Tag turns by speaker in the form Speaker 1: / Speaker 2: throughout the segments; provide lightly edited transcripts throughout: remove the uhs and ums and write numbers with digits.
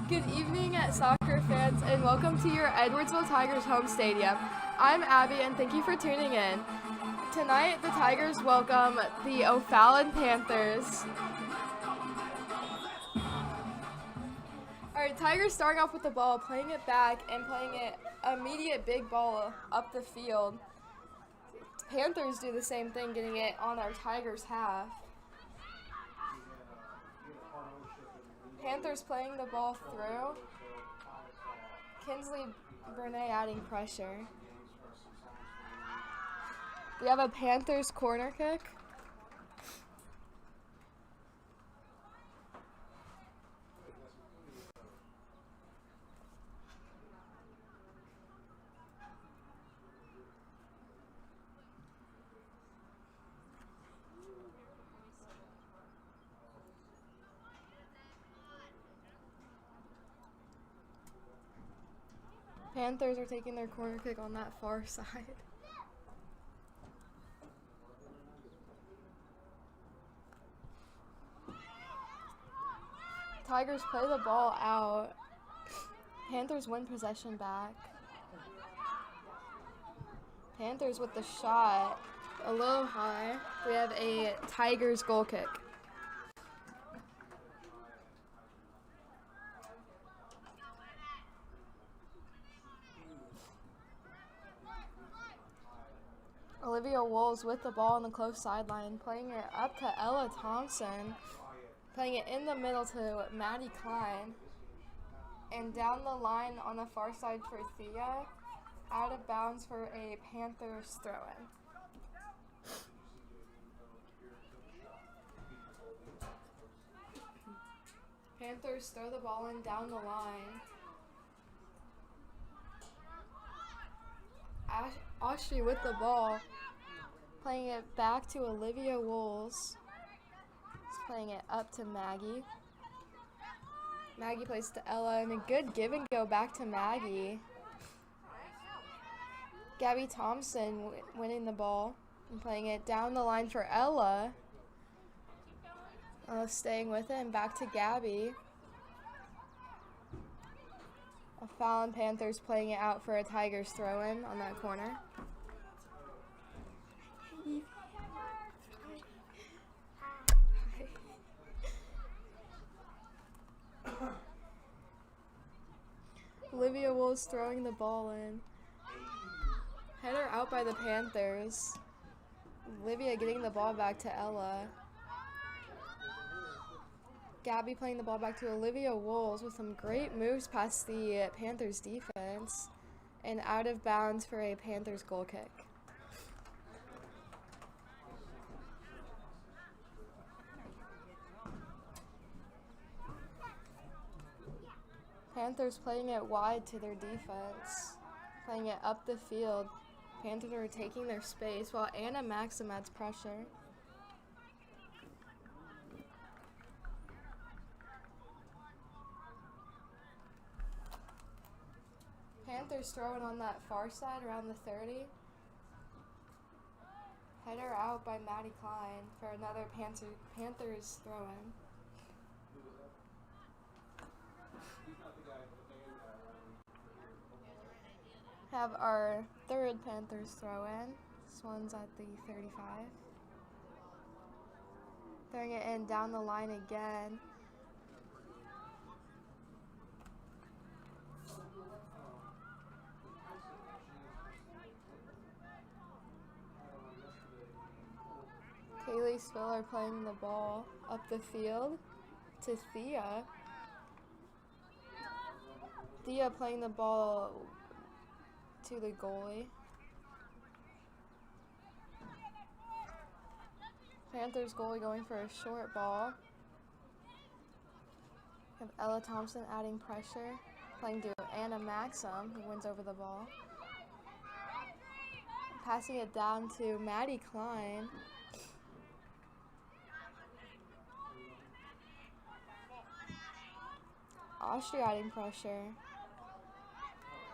Speaker 1: Good evening, soccer fans, and welcome to your Edwardsville Tigers home stadium. I'm Abby, and thank you for tuning in. Tonight, the Tigers welcome the O'Fallon Panthers. Alright, Tigers starting off with the ball, playing it back, and playing it immediate big ball up the field. Panthers do the same thing, getting it on our Tigers half. Panthers playing the ball through. Kinsley Burnett adding pressure. We have a Panthers corner kick. Panthers are taking their corner kick on that far side. Tigers play the ball out. Panthers win possession back. Panthers with the shot a little high. We have a Tigers goal kick. Olivia Wolves with the ball on the close sideline, playing it up to Ella Thompson, playing it in the middle to Maddie Klein, and down the line on the far side for Thea, out of bounds for a Panthers throw-in. Panthers throw the ball in down the line. Austria with the ball, playing it back to Olivia Wolves. Playing it up to Maggie. Maggie plays to Ella, and a good give and go back to Maggie. Gabby Thompson winning the ball and playing it down the line for Ella. Staying with it and back to Gabby. O'Fallon Panthers playing it out for a Tigers throw-in on that corner. Olivia Wolves throwing the ball in. Header out by the Panthers. Olivia getting the ball back to Ella. Gabby playing the ball back to Olivia Wolves with some great moves past the Panthers defense. And out of bounds for a Panthers goal kick. Panthers playing it wide to their defense, playing it up the field. Panthers are taking their space while Anna Maxim adds pressure. Panthers throwing on that far side around the 30. Header out by Maddie Klein for another Panthers throw-in. Have our third Panthers throw-in. This one's at the 35. Throwing it in down the line again. Kaylee Spiller playing the ball up the field to Thea. Thea playing the ball to the goalie. Panthers goalie going for a short ball. Have Ella Thompson adding pressure, playing to Anna Maxim, who wins over the ball. Passing it down to Maddie Klein. Austria adding pressure.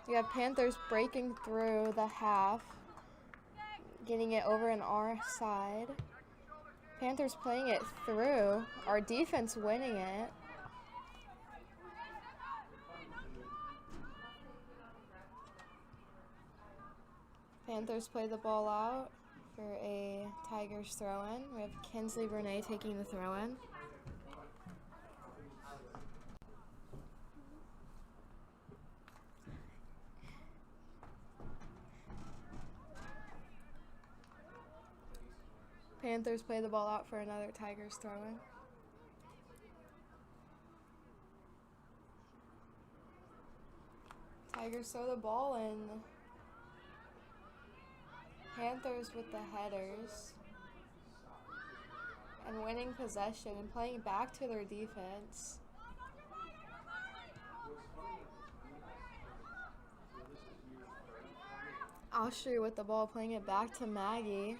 Speaker 1: We have Panthers breaking through the half, getting it over on our side. Panthers playing it through. Our defense winning it. Panthers play the ball out for a Tigers throw-in. We have Kinsley Bernay taking the throw-in. Panthers play the ball out for another Tigers throw-in. Tigers throw the ball in. Panthers with the headers. And winning possession and playing back to their defense. Austria with the ball, playing it back to Maggie.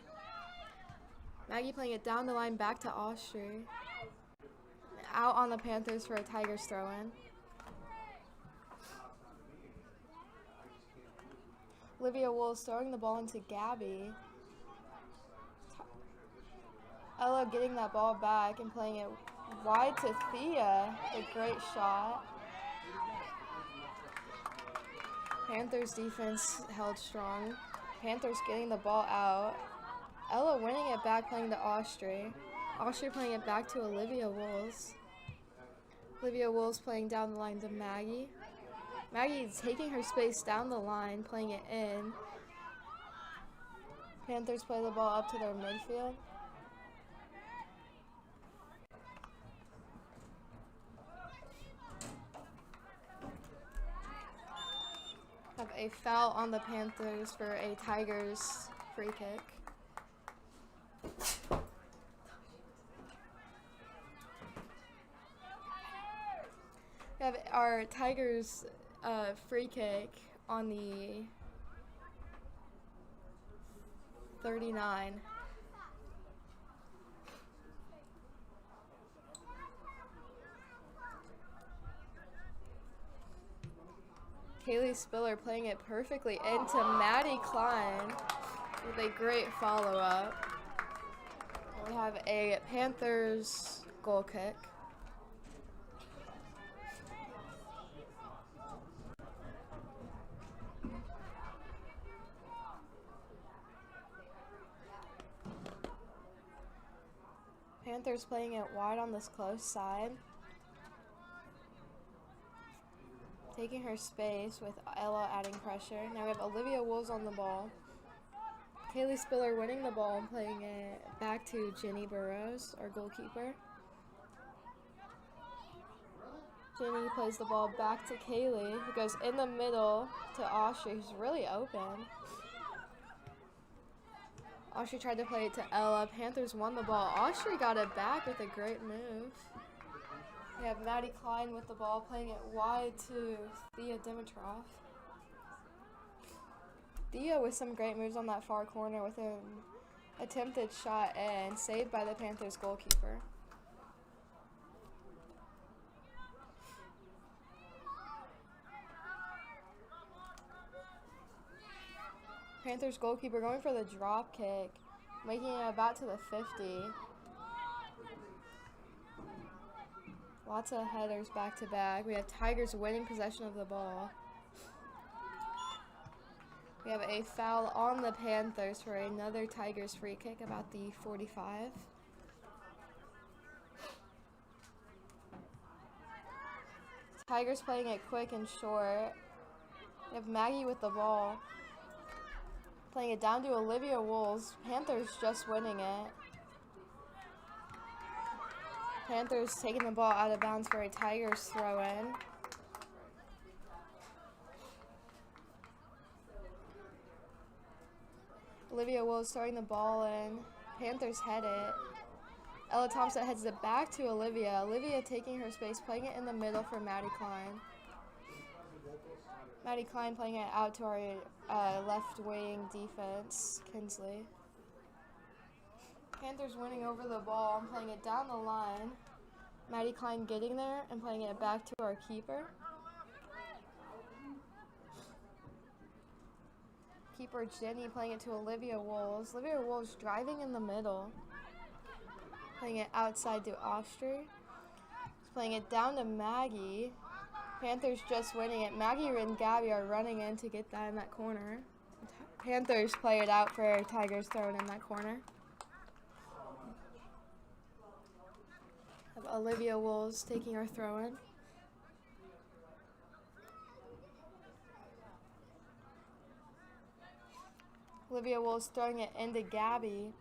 Speaker 1: Maggie playing it down the line back to Austria. Out on the Panthers for a Tigers throw-in. Olivia Wolves throwing the ball into Gabby. Ella getting that ball back and playing it wide to Thea. A great shot. Panthers defense held strong. Panthers getting the ball out. Ella winning it back, playing to Austria. Austria playing it back to Olivia Wolves. Olivia Wolves playing down the line to Maggie. Maggie taking her space down the line, playing it in. Panthers play the ball up to their midfield. Have a foul on the Panthers for a Tigers free kick. We have our Tigers free kick on the 39. Kaylee Spiller playing it perfectly into Maddie Klein with a great follow-up. We have a Panthers goal kick. Panthers playing it wide on this close side. Taking her space with Ella adding pressure. Now we have Olivia Wolves on the ball. Kaylee Spiller winning the ball and playing it back to Jenny Burrows, our goalkeeper. Jenny plays the ball back to Kaylee, who goes in the middle to Austria, who's really open. Austria tried to play it to Ella. Panthers won the ball. Austria got it back with a great move. We have Maddie Klein with the ball, playing it wide to Thea Dimitrov. Thea with some great moves on that far corner with an attempted shot and saved by the Panthers goalkeeper. Panthers goalkeeper going for the drop kick, making it about to the 50. Lots of headers back to back. We have Tigers winning possession of the ball. We have a foul on the Panthers for another Tigers free kick about the 45. Tigers playing it quick and short. We have Maggie with the ball, playing it down to Olivia Wolves. Panthers just winning it. Panthers taking the ball out of bounds for a Tigers throw-in. Olivia Wolves throwing the ball in. Panthers head it. Ella Thompson heads it back to Olivia. Olivia taking her space, playing it in the middle for Maddie Klein. Maddie Klein playing it out to our left wing defense, Kinsley. Panthers winning over the ball and playing it down the line. Maddie Klein getting there and playing it back to our keeper. Keeper Jenny playing it to Olivia Wolves. Olivia Wolves driving in the middle. Playing it outside to Austria. Playing it down to Maggie. Panthers just winning it. Maggie and Gabby are running in to get that in that corner. Panthers play it out for Tigers throwing in that corner. Have Olivia Wolves taking her throw in. Olivia Wolves throwing it into Gabby.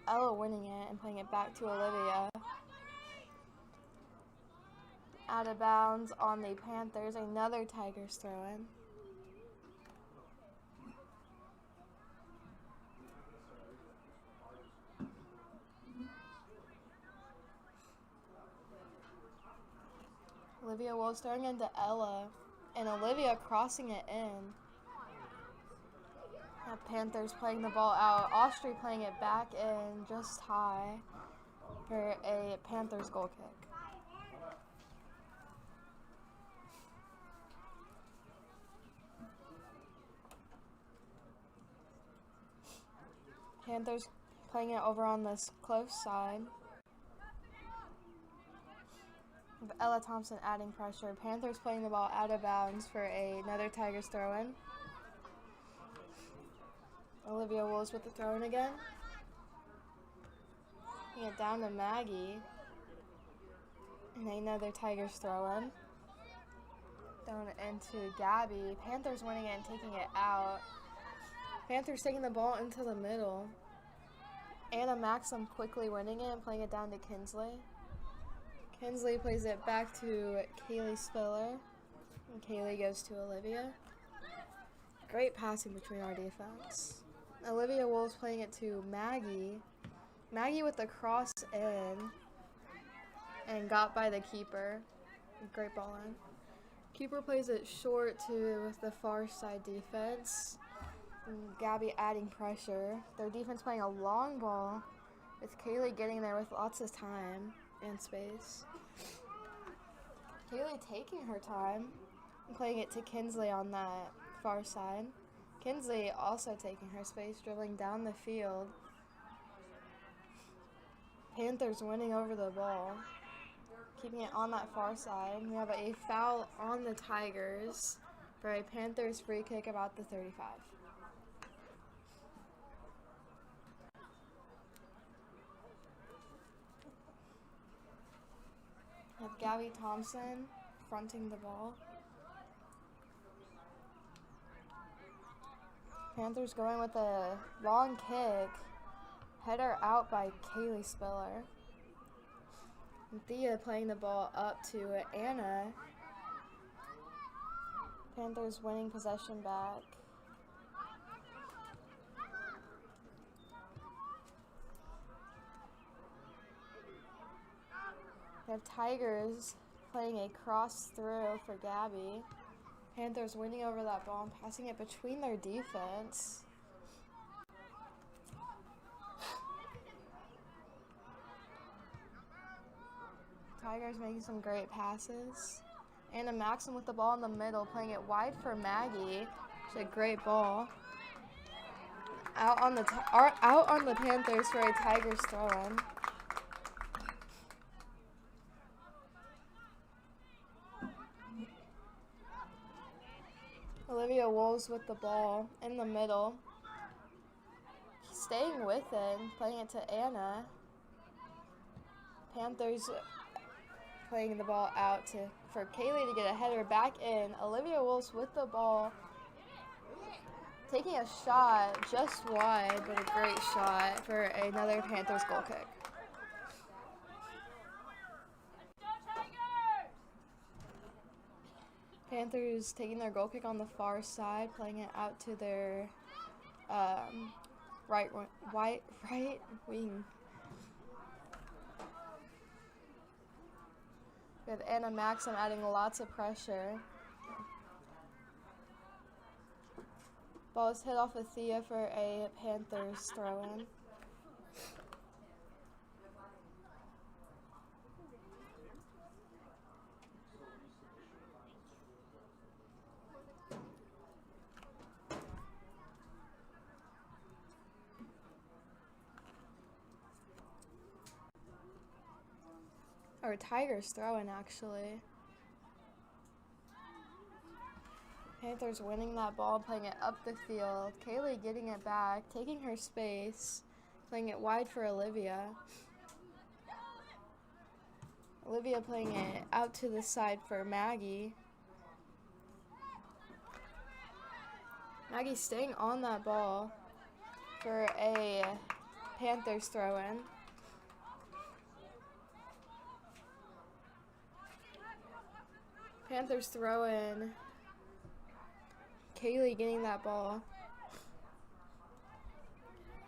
Speaker 1: Ella winning it and playing it back to Olivia. Out of bounds on the Panthers. Another Tigers throw in. Olivia Wolves throwing into Ella. And Olivia crossing it in. Panthers playing the ball out. Austria playing it back in just high for a Panthers goal kick. Panthers playing it over on this close side. With Ella Thompson adding pressure. Panthers playing the ball out of bounds for another Tigers throw in. Olivia Wolves with the throw in again. Getting it down to Maggie. And another Tigers throw in. Thrown into Gabby. Panthers winning it and taking it out. Panthers taking the ball into the middle. Anna Maxim quickly winning it and playing it down to Kinsley. Kinsley plays it back to Kaylee Spiller. And Kaylee goes to Olivia. Great passing between our defense. Olivia Wolves playing it to Maggie. Maggie with the cross in. And got by the keeper. Great ball in. Keeper plays it short to the far side defense. And Gabby adding pressure. Their defense playing a long ball with Kaylee getting there with lots of time and space. Kaylee taking her time and playing it to Kinsley on that far side. Kinsley also taking her space, dribbling down the field. Panthers winning over the ball, keeping it on that far side. We have a foul on the Tigers for a Panthers free kick about the 35. We have Gabby Thompson fronting the ball. Panthers going with a long kick. Header out by Kaylee Spiller. And Thea playing the ball up to Anna. Panthers winning possession back. We have Tigers playing a cross through for Gabby. Panthers winning over that ball and passing it between their defense. Tigers making some great passes. Anna Maxim with the ball in the middle, playing it wide for Maggie. It's a great ball. Out on the Panthers for a Tigers throw-in. Olivia Wolves with the ball in the middle. Staying with it, playing it to Anna. Panthers playing the ball out for Kaylee to get a header back in. Olivia Wolves with the ball. Taking a shot just wide, but a great shot for another Panthers goal kick. Panthers taking their goal kick on the far side, playing it out to their right wing. We have Anna Maxim adding lots of pressure. Ball is hit off of Thea for a Panthers throw-in. Or Tigers throw-in, actually. Panthers winning that ball, playing it up the field. Kaylee getting it back, taking her space, playing it wide for Olivia. Olivia playing it out to the side for Maggie. Maggie staying on that ball for a Panthers throw-in. Panthers throw-in. Kaylee getting that ball.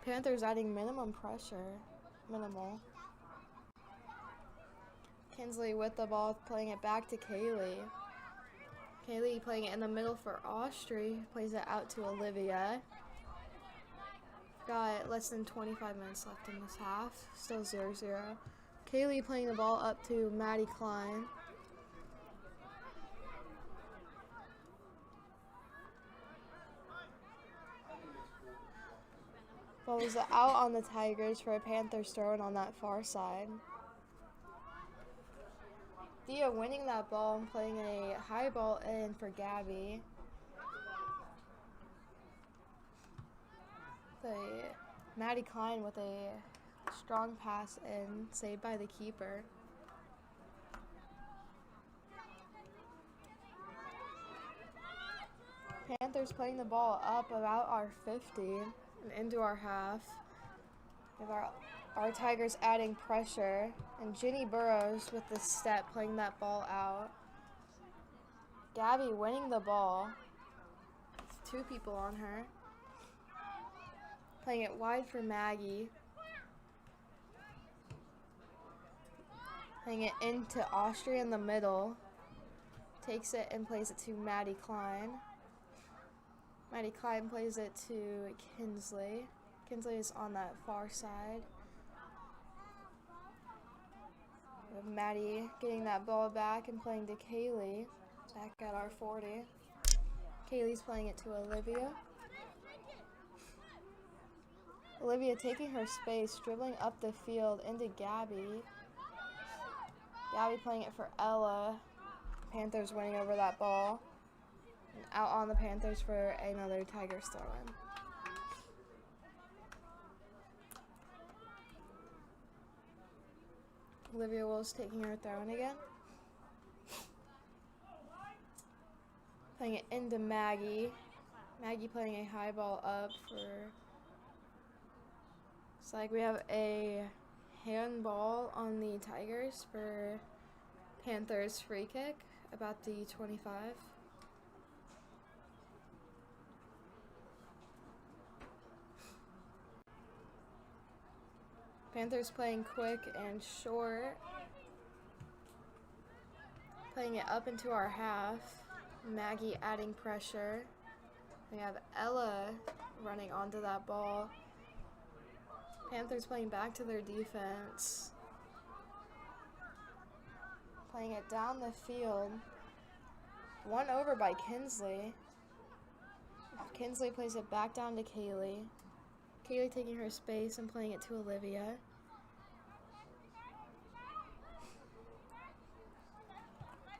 Speaker 1: Panthers adding minimum pressure. Minimal. Kinsley with the ball, playing it back to Kaylee. Kaylee playing it in the middle for Austri. Plays it out to Olivia. Got less than 25 minutes left in this half. Still 0-0. Kaylee playing the ball up to Maddie Klein. Ball was out on the Tigers for a Panthers throw-in on that far side. Thea winning that ball and playing a high ball in for Gabby. Maddie Klein with a strong pass in, saved by the keeper. Panthers playing the ball up about our 50 and into our half. We have our Tigers adding pressure, and Ginny Burrows with the step playing that ball out. Gabby winning the ball with 2 people on her. Playing it wide for Maggie. Playing it into Austria in the middle. Takes it and plays it to Maddie Klein. Maddie Klein plays it to Kinsley. Kinsley is on that far side. We have Maddie getting that ball back and playing to Kaylee. Back at our 40. Kaylee's playing it to Olivia. Olivia taking her space, dribbling up the field into Gabby. Gabby playing it for Ella. Panthers winning over that ball. And out on the Panthers for another Tigers throw-in. Olivia Wills taking her throw-in again. Playing it into Maggie. Maggie playing a high ball up for... It's like we have a handball on the Tigers for Panthers free kick, about the 25. Panthers playing quick and short. Playing it up into our half. Maggie adding pressure. We have Ella running onto that ball. Panthers playing back to their defense. Playing it down the field. Won over by Kinsley. Kinsley plays it back down to Kaylee. Kaylee taking her space and playing it to Olivia.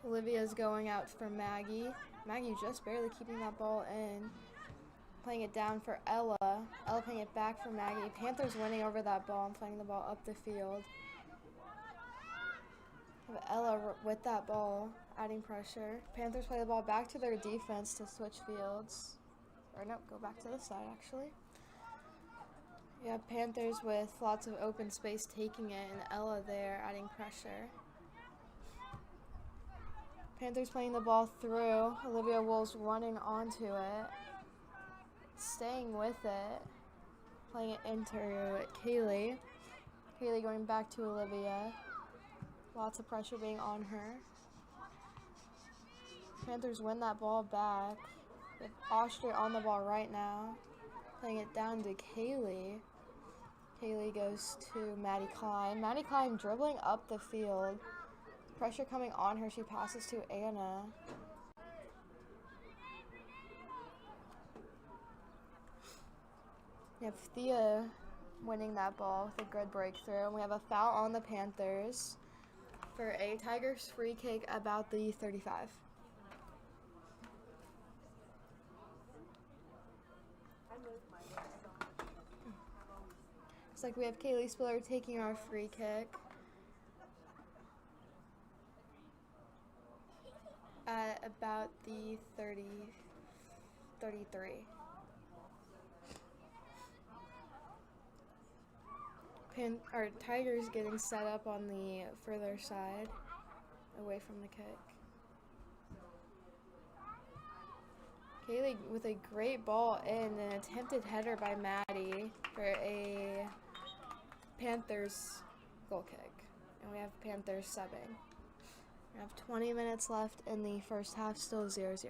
Speaker 1: Olivia's going out for Maggie. Maggie just barely keeping that ball in. Playing it down for Ella. Ella playing it back for Maggie. Panthers winning over that ball and playing the ball up the field. Have Ella with that ball, adding pressure. Panthers play the ball back to their defense to switch fields. Or no, go back to this side actually. You have Panthers with lots of open space taking it, and Ella there adding pressure. Panthers playing the ball through. Olivia Wolves running onto it. Staying with it. Playing it into Kaylee. Kaylee going back to Olivia. Lots of pressure being on her. Panthers win that ball back. With Austria on the ball right now. Playing it down to Kaylee. Kaylee goes to Maddie Klein. Maddie Klein dribbling up the field. Pressure coming on her. She passes to Anna. We have Thea winning that ball with a good breakthrough. And we have a foul on the Panthers for a Tigers free kick about the 35. Looks like we have Kaylee Spiller taking our free kick at about the 33. Our Tigers getting set up on the further side, away from the kick. Kaylee with a great ball in, an attempted header by Maddie for a Panthers goal kick. And we have Panthers subbing. We have 20 minutes left in the first half, still 0-0.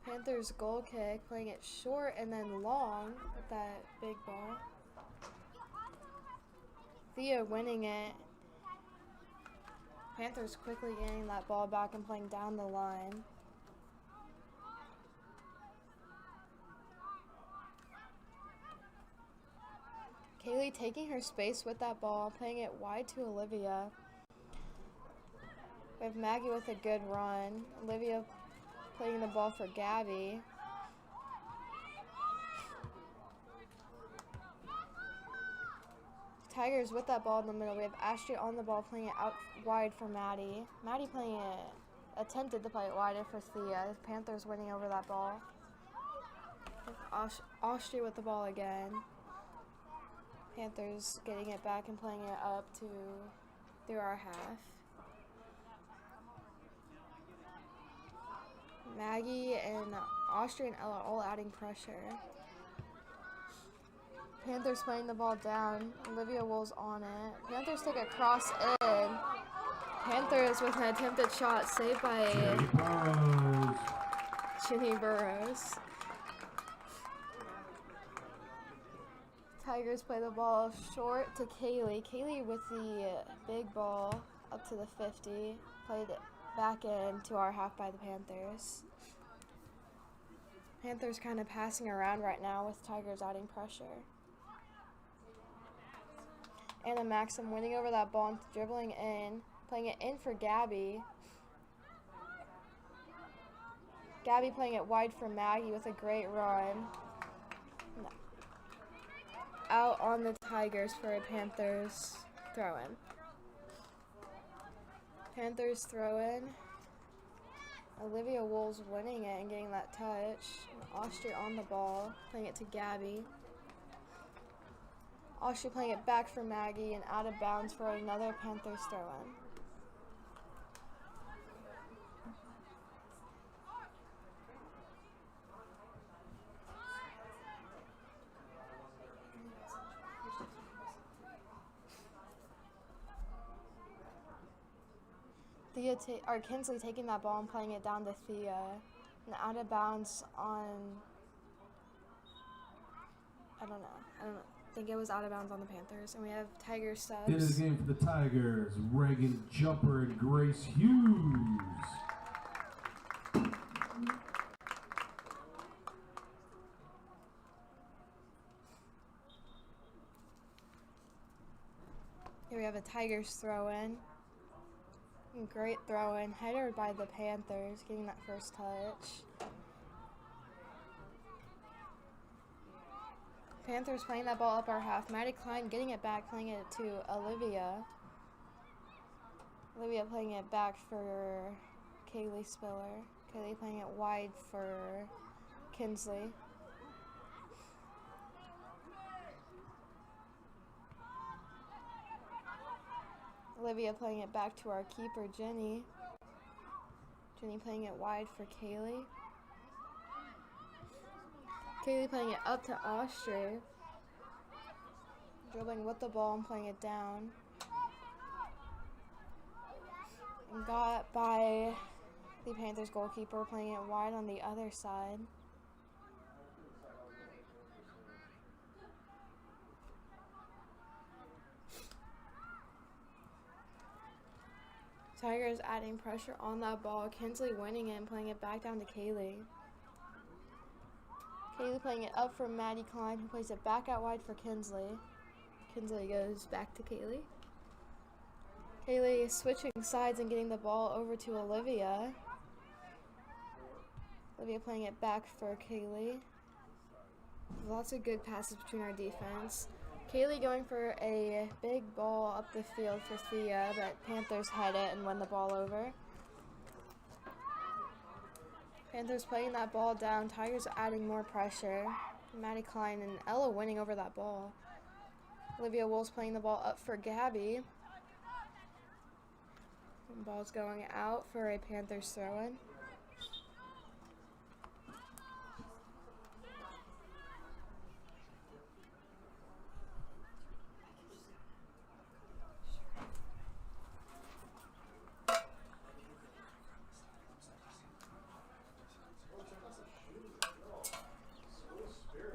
Speaker 1: Panthers goal kick, playing it short and then long with that big ball. Thea winning it. Panthers quickly getting that ball back and playing down the line. Kaylee taking her space with that ball, playing it wide to Olivia. We have Maggie with a good run. Olivia playing the ball for Gabby. Tigers with that ball in the middle. We have Ashley on the ball playing it out wide for Maddie. Maddie playing it, attempted to play it wider for Thea. Panthers winning over that ball. Ashley with the ball again. Panthers getting it back and playing it up through our half. Maggie and Austria and Ella all adding pressure. Panthers playing the ball down. Olivia Wool's on it. Panthers take a cross in. Panthers with an attempted shot saved by Ginny Burrows. Tigers play the ball short to Kaylee. Kaylee with the big ball up to the 50. Played it back into our half by the Panthers. Panthers kind of passing around right now with Tigers adding pressure. Anna Maxim winning over that ball and dribbling in, playing it in for Gabby. Gabby playing it wide for Maggie with a great run. Out on the Tigers for a Panthers throw-in. Panthers throw-in. Olivia Wool's winning it and getting that touch. Austria on the ball, playing it to Gabby. Austria playing it back for Maggie and out of bounds for another Panthers throw-in. Kinsley taking that ball and playing it down to Thea. And out of bounds on, I don't know. I think it was out of bounds on the Panthers. And we have Tigers subs.
Speaker 2: It is a game for the Tigers. Reagan Jumper and Grace Hughes.
Speaker 1: Here we have a Tigers throw-in. Great throw-in, header by the Panthers, getting that first touch. Panthers playing that ball up our half. Maddie Klein getting it back, playing it to Olivia. Olivia playing it back for Kaylee Spiller. Kaylee playing it wide for Kinsley. Olivia playing it back to our keeper, Jenny. Jenny playing it wide for Kaylee. Kaylee playing it up to Austria. Dribbling with the ball and playing it down. And got by the Panthers goalkeeper, playing it wide on the other side. Tigers adding pressure on that ball. Kinsley winning it and playing it back down to Kaylee. Kaylee playing it up for Maddie Klein, who plays it back out wide for Kinsley. Kinsley goes back to Kaylee. Kaylee is switching sides and getting the ball over to Olivia. Olivia playing it back for Kaylee. Lots of good passes between our defense. Kaylee going for a big ball up the field for Thea, but Panthers head it and win the ball over. Panthers playing that ball down. Tigers adding more pressure. Maddie Klein and Ella winning over that ball. Olivia Wolves playing the ball up for Gabby. And ball's going out for a Panthers throw-in.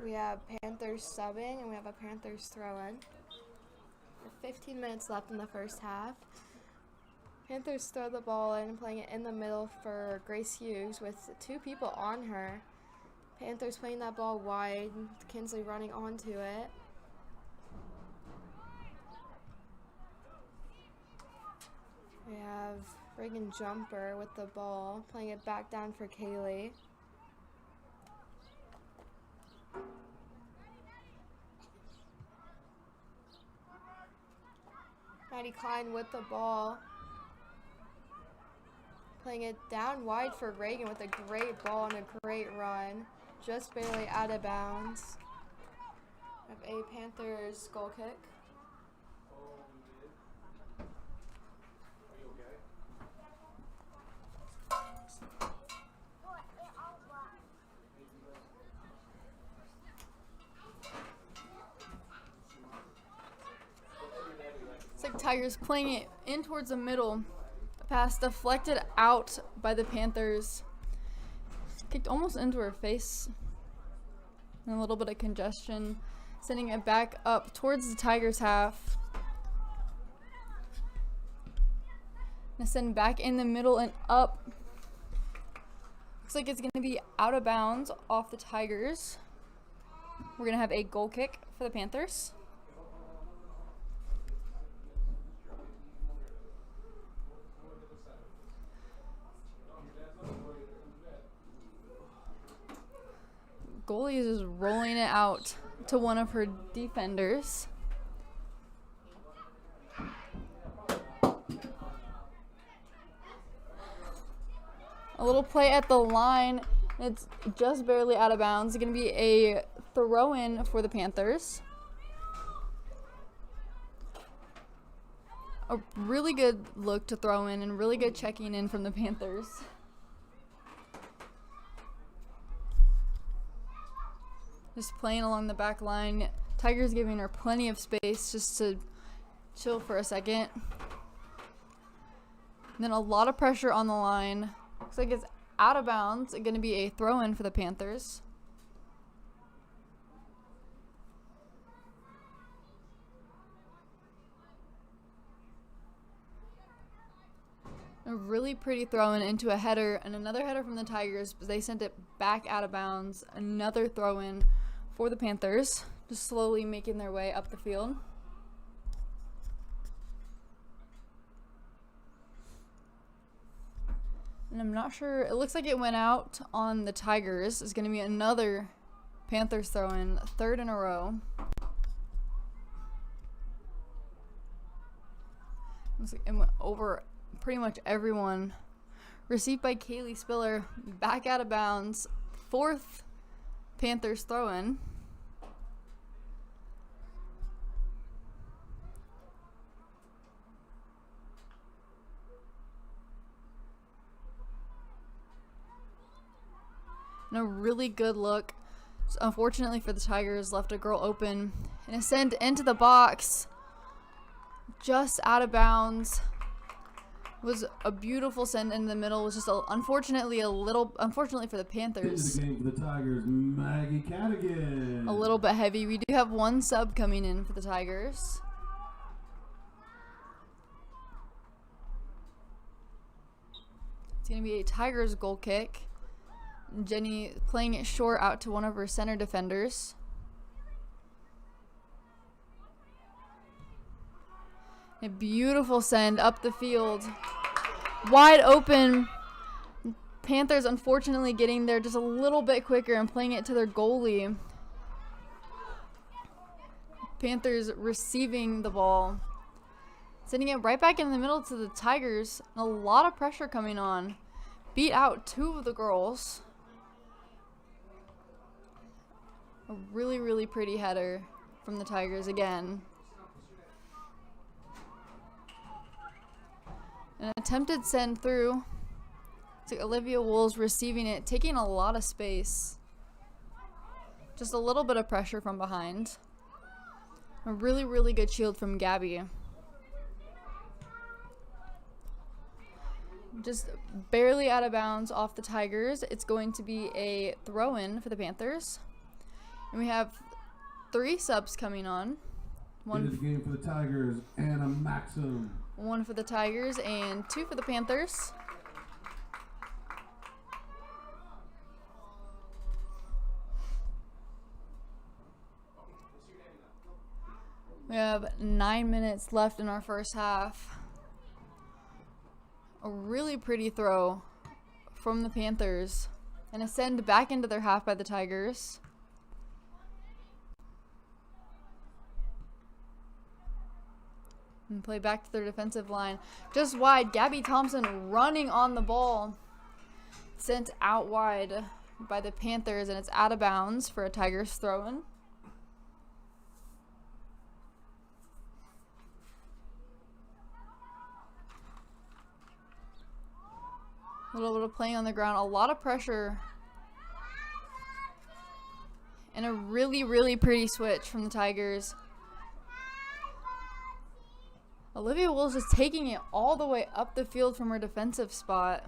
Speaker 1: We have Panthers subbing, and we have a Panthers throw-in. 15 minutes left in the first half. Panthers throw the ball in, playing it in the middle for Grace Hughes with 2 people on her. Panthers playing that ball wide, Kinsley running onto it. We have Reagan Jumper with the ball, playing it back down for Kaylee. Maddie Klein with the ball, playing it down wide for Reagan with a great ball and a great run, just barely out of bounds. We have a Panthers goal kick.
Speaker 3: Tigers playing it in towards the middle. The pass deflected out by the Panthers. Kicked almost into her face. And a little bit of congestion. Sending it back up towards the Tigers half. Gonna send back in the middle and up. Looks like it's gonna be out of bounds off the Tigers. We're gonna have a goal kick for the Panthers. Goalie is just rolling it out to one of her defenders. A little play at the line. It's just barely out of bounds. It's going to be a throw-in for the Panthers. A really good look to throw in and really good checking in from the Panthers. Just playing along the back line. Tigers giving her plenty of space just to chill for a second. And then a lot of pressure on the line. Looks like it's out of bounds. It's going to be a throw-in for the Panthers. A really pretty throw-in into a header, and another header from the Tigers, but they sent it back out of bounds. Another throw-in for the Panthers, just slowly making their way up the field. And I'm not sure, it looks like it went out on the Tigers. It's going to be another Panthers throw-in, 3rd in a row. Looks like it went over pretty much everyone. Received by Kaylee Spiller, back out of bounds. 4th Panthers throw-in. And a really good look. So unfortunately for the Tigers, left a girl open. And a send into the box. Just out of bounds. Was a beautiful send in the middle. Was just unfortunately for the Panthers.
Speaker 2: Into the game for the Tigers, Maggie Cadigan.
Speaker 3: A little bit heavy. We do have one sub coming in for the Tigers. It's going to be a Tigers goal kick. Jenny playing it short out to one of her center defenders. A beautiful send up the field. Wide open. Panthers unfortunately getting there just a little bit quicker and playing it to their goalie. Panthers receiving the ball, sending it right back in the middle to the Tigers. A lot of pressure coming on. Beat out 2 of the girls. A really, really pretty header from the Tigers again. An attempted send through. To Olivia Wolves receiving it, taking a lot of space. Just a little bit of pressure from behind. A really, really good shield from Gabby. Just barely out of bounds off the Tigers. It's going to be a throw-in for the Panthers. And we have 3 subs coming on.
Speaker 2: Into the game for the Tigers, Anna Maxim.
Speaker 3: 1 for the Tigers and 2 for the Panthers. We have 9 minutes left in our first half. A really pretty throw from the Panthers. And a send back into their half by the Tigers. And play back to their defensive line. Just wide. Gabby Thompson running on the ball. Sent out wide by the Panthers, and it's out of bounds for a Tigers throw-in. A little bit of playing on the ground. A lot of pressure. And a really, really pretty switch from the Tigers. Olivia Wolves is taking it all the way up the field from her defensive spot.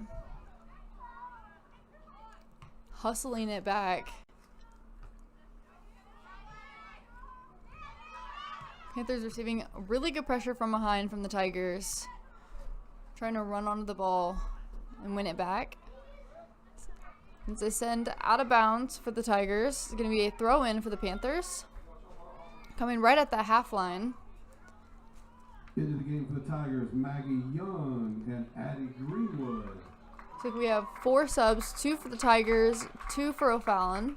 Speaker 3: Hustling it back. Panthers receiving really good pressure from behind from the Tigers. Trying to run onto the ball and win it back. As they send out of bounds for the Tigers. It's going to be a throw-in for the Panthers. Coming right at the half line.
Speaker 2: Into the game for the Tigers, Maggie Young and Addie Greenwood.
Speaker 3: So we have 4 subs, 2 for the Tigers, 2 for O'Fallon.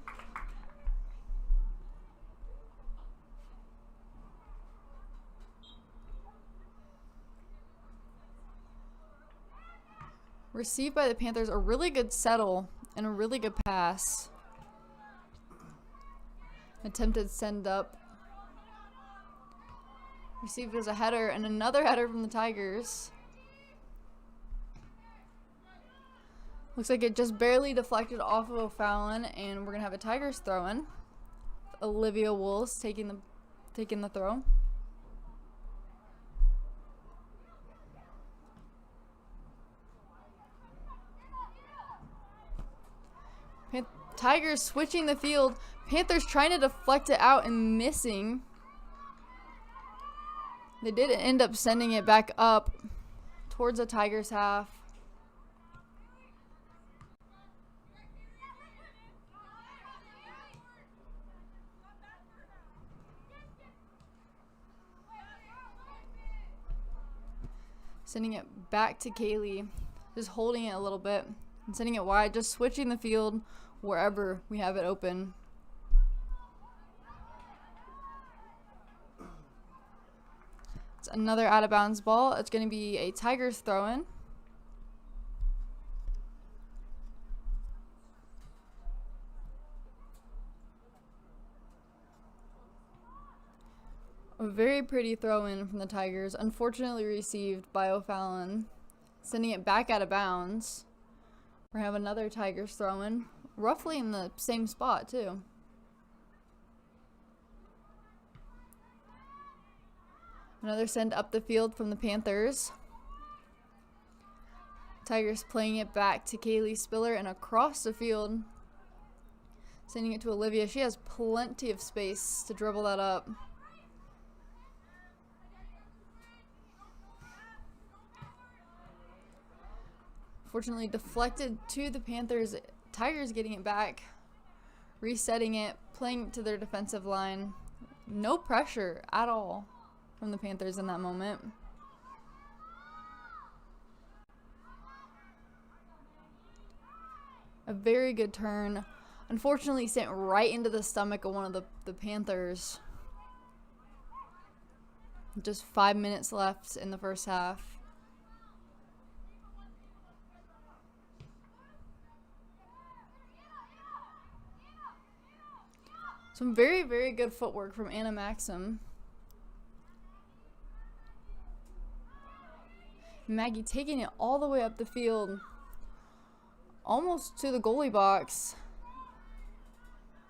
Speaker 3: Received by the Panthers, a really good settle and a really good pass. Attempted send up. Received as a header and another header from the Tigers. Looks like it just barely deflected off of O'Fallon, and we're gonna have a Tigers throw-in. Olivia Wolves taking the throw. Tigers switching the field. Panthers trying to deflect it out and missing. They did end up sending it back up towards the Tigers half. Sending it back to Kaylee. Just holding it a little bit and sending it wide. Just switching the field wherever we have it open. It's another out of bounds ball. It's going to be a Tigers throw-in. A very pretty throw-in from the Tigers, unfortunately received by O'Fallon, sending it back out of bounds. We have another Tigers throw-in, roughly in the same spot too. Another send up the field from the Panthers. Tigers playing it back to Kaylee Spiller and across the field. Sending it to Olivia. She has plenty of space to dribble that up. Fortunately deflected to the Panthers. Tigers getting it back. Resetting it. Playing it to their defensive line. No pressure at all from the Panthers in that moment. A very good turn. Unfortunately, sent right into the stomach of one of the Panthers. Just 5 minutes left in the first half. Some very, very good footwork from Anna Maxim. Maggie taking it all the way up the field. Almost to the goalie box.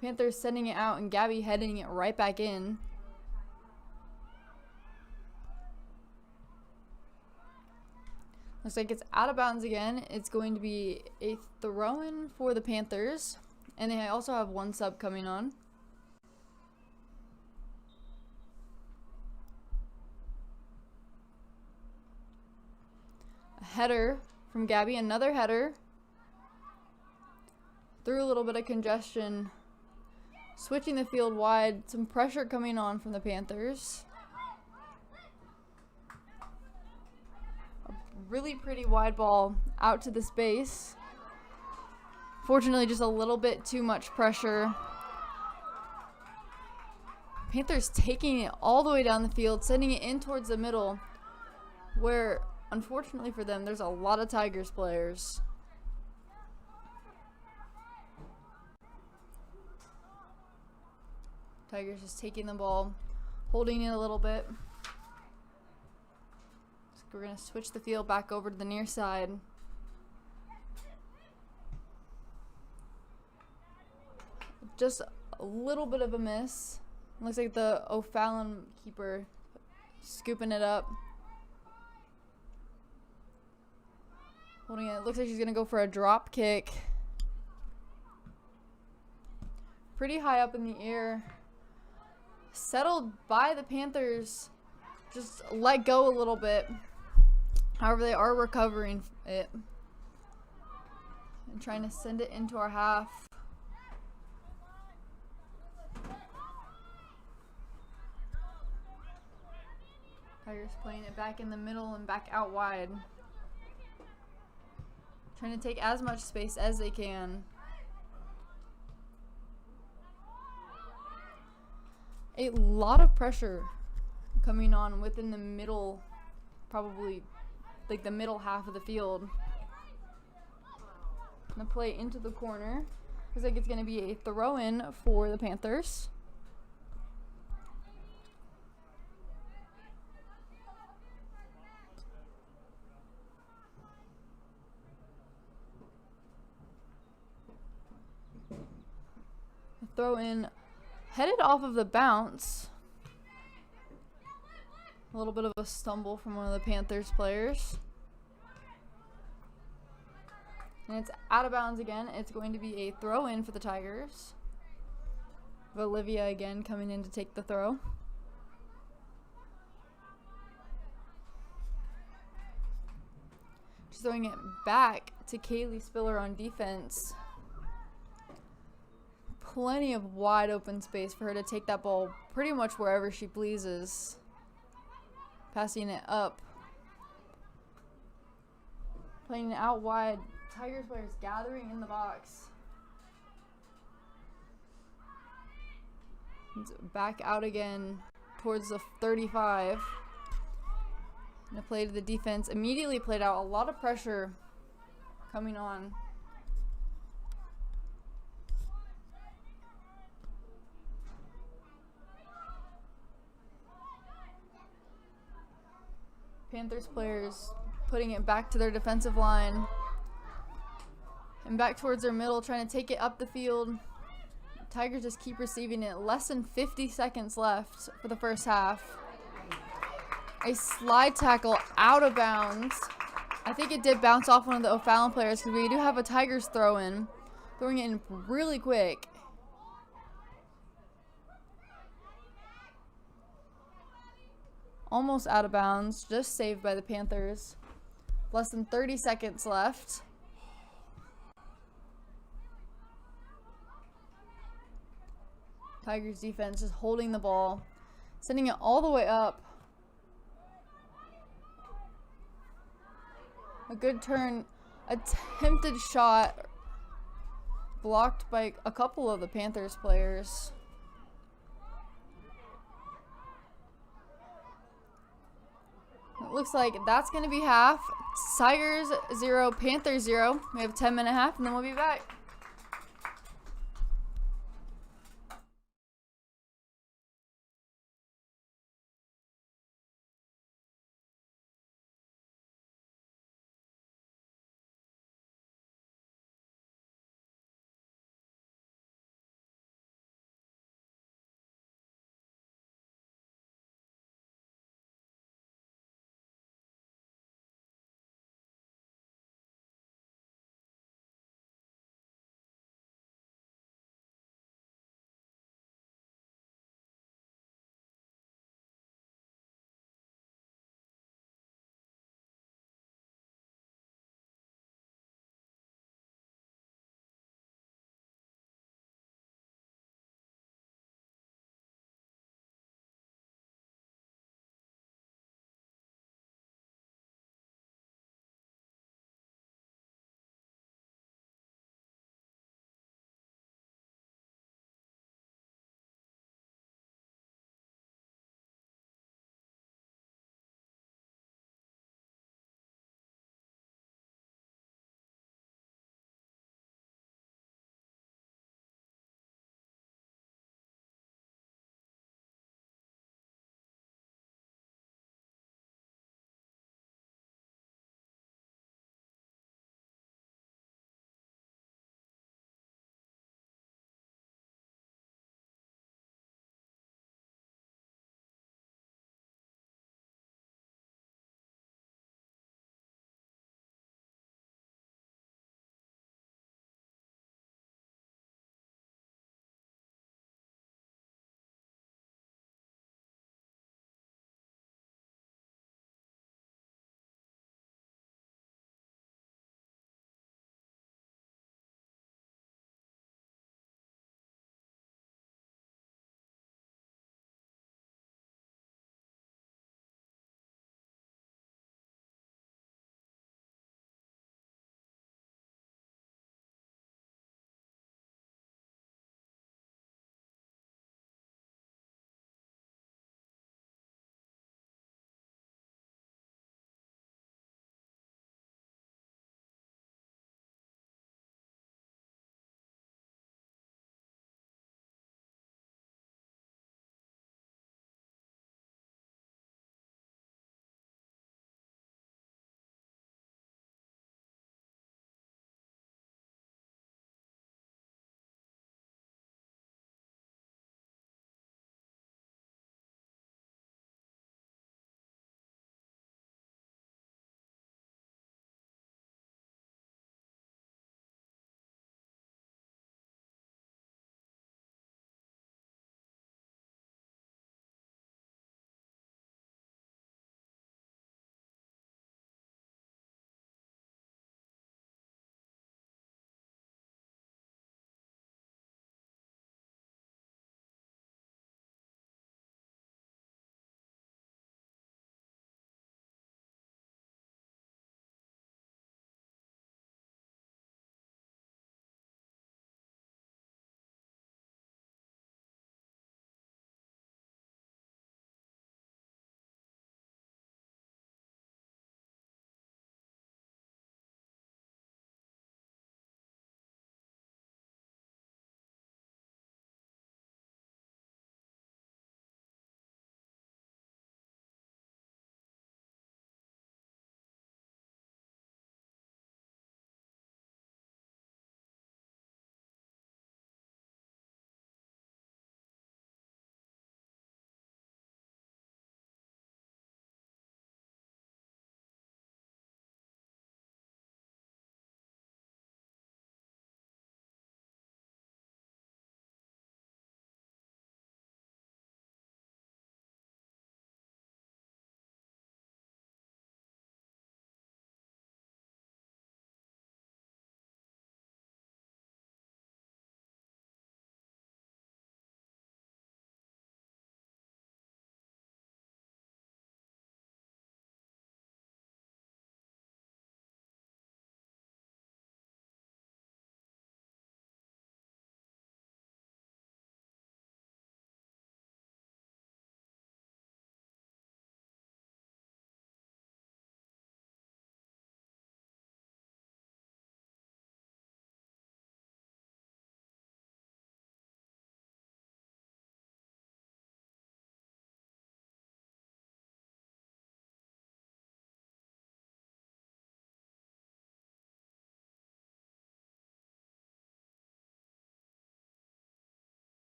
Speaker 3: Panthers sending it out and Gabby heading it right back in. Looks like it's out of bounds again. It's going to be a throw-in for the Panthers. And they also have one sub coming on. A header from Gabby. Another header. Through a little bit of congestion. Switching the field wide. Some pressure coming on from the Panthers. Really pretty wide ball out to the space. Fortunately, just a little bit too much pressure. Panthers taking it all the way down the field, sending it in towards the middle, where, unfortunately for them, there's a lot of Tigers players. Tigers just taking the ball, holding it a little bit. We're going to switch the field back over to the near side. Just a little bit of a miss. Looks like the O'Fallon keeper scooping it up. Holding it. Looks like she's going to go for a drop kick. Pretty high up in the air. Settled by the Panthers. Just let go a little bit. However, they are recovering it and trying to send it into our half. Tigers playing it back in the middle and back out wide. Trying to take as much space as they can. A lot of pressure coming on within the middle, probably like the middle half of the field. Gonna play into the corner. Looks like it's gonna be a throw-in for the Panthers. A throw-in headed off of the bounce. A little bit of a stumble from one of the Panthers players. And it's out of bounds again. It's going to be a throw-in for the Tigers. Olivia again coming in to take the throw. She's throwing it back to Kaylee Spiller on defense. Plenty of wide open space for her to take that ball pretty much wherever she pleases. Passing it up. Playing it out wide. Tigers players gathering in the box. It's back out again towards the 35. And a play to the defense. Immediately played out. A lot of pressure coming on. Panthers players putting it back to their defensive line and back towards their middle, trying to take it up the field. Tigers just keep receiving it. Less than 50 seconds left for the first half. A slide tackle out of bounds. I think it did bounce off one of the O'Fallon players because we do have a Tigers throw-in. Throwing it in really quick. Almost out of bounds, just saved by the Panthers. Less than 30 seconds left. Tigers defense is holding the ball, sending it all the way up. A good turn, attempted shot blocked by a couple of the Panthers players. It looks like that's going to be half. Tigers 0, Panthers 0. We have a 10-minute half, and then we'll be back.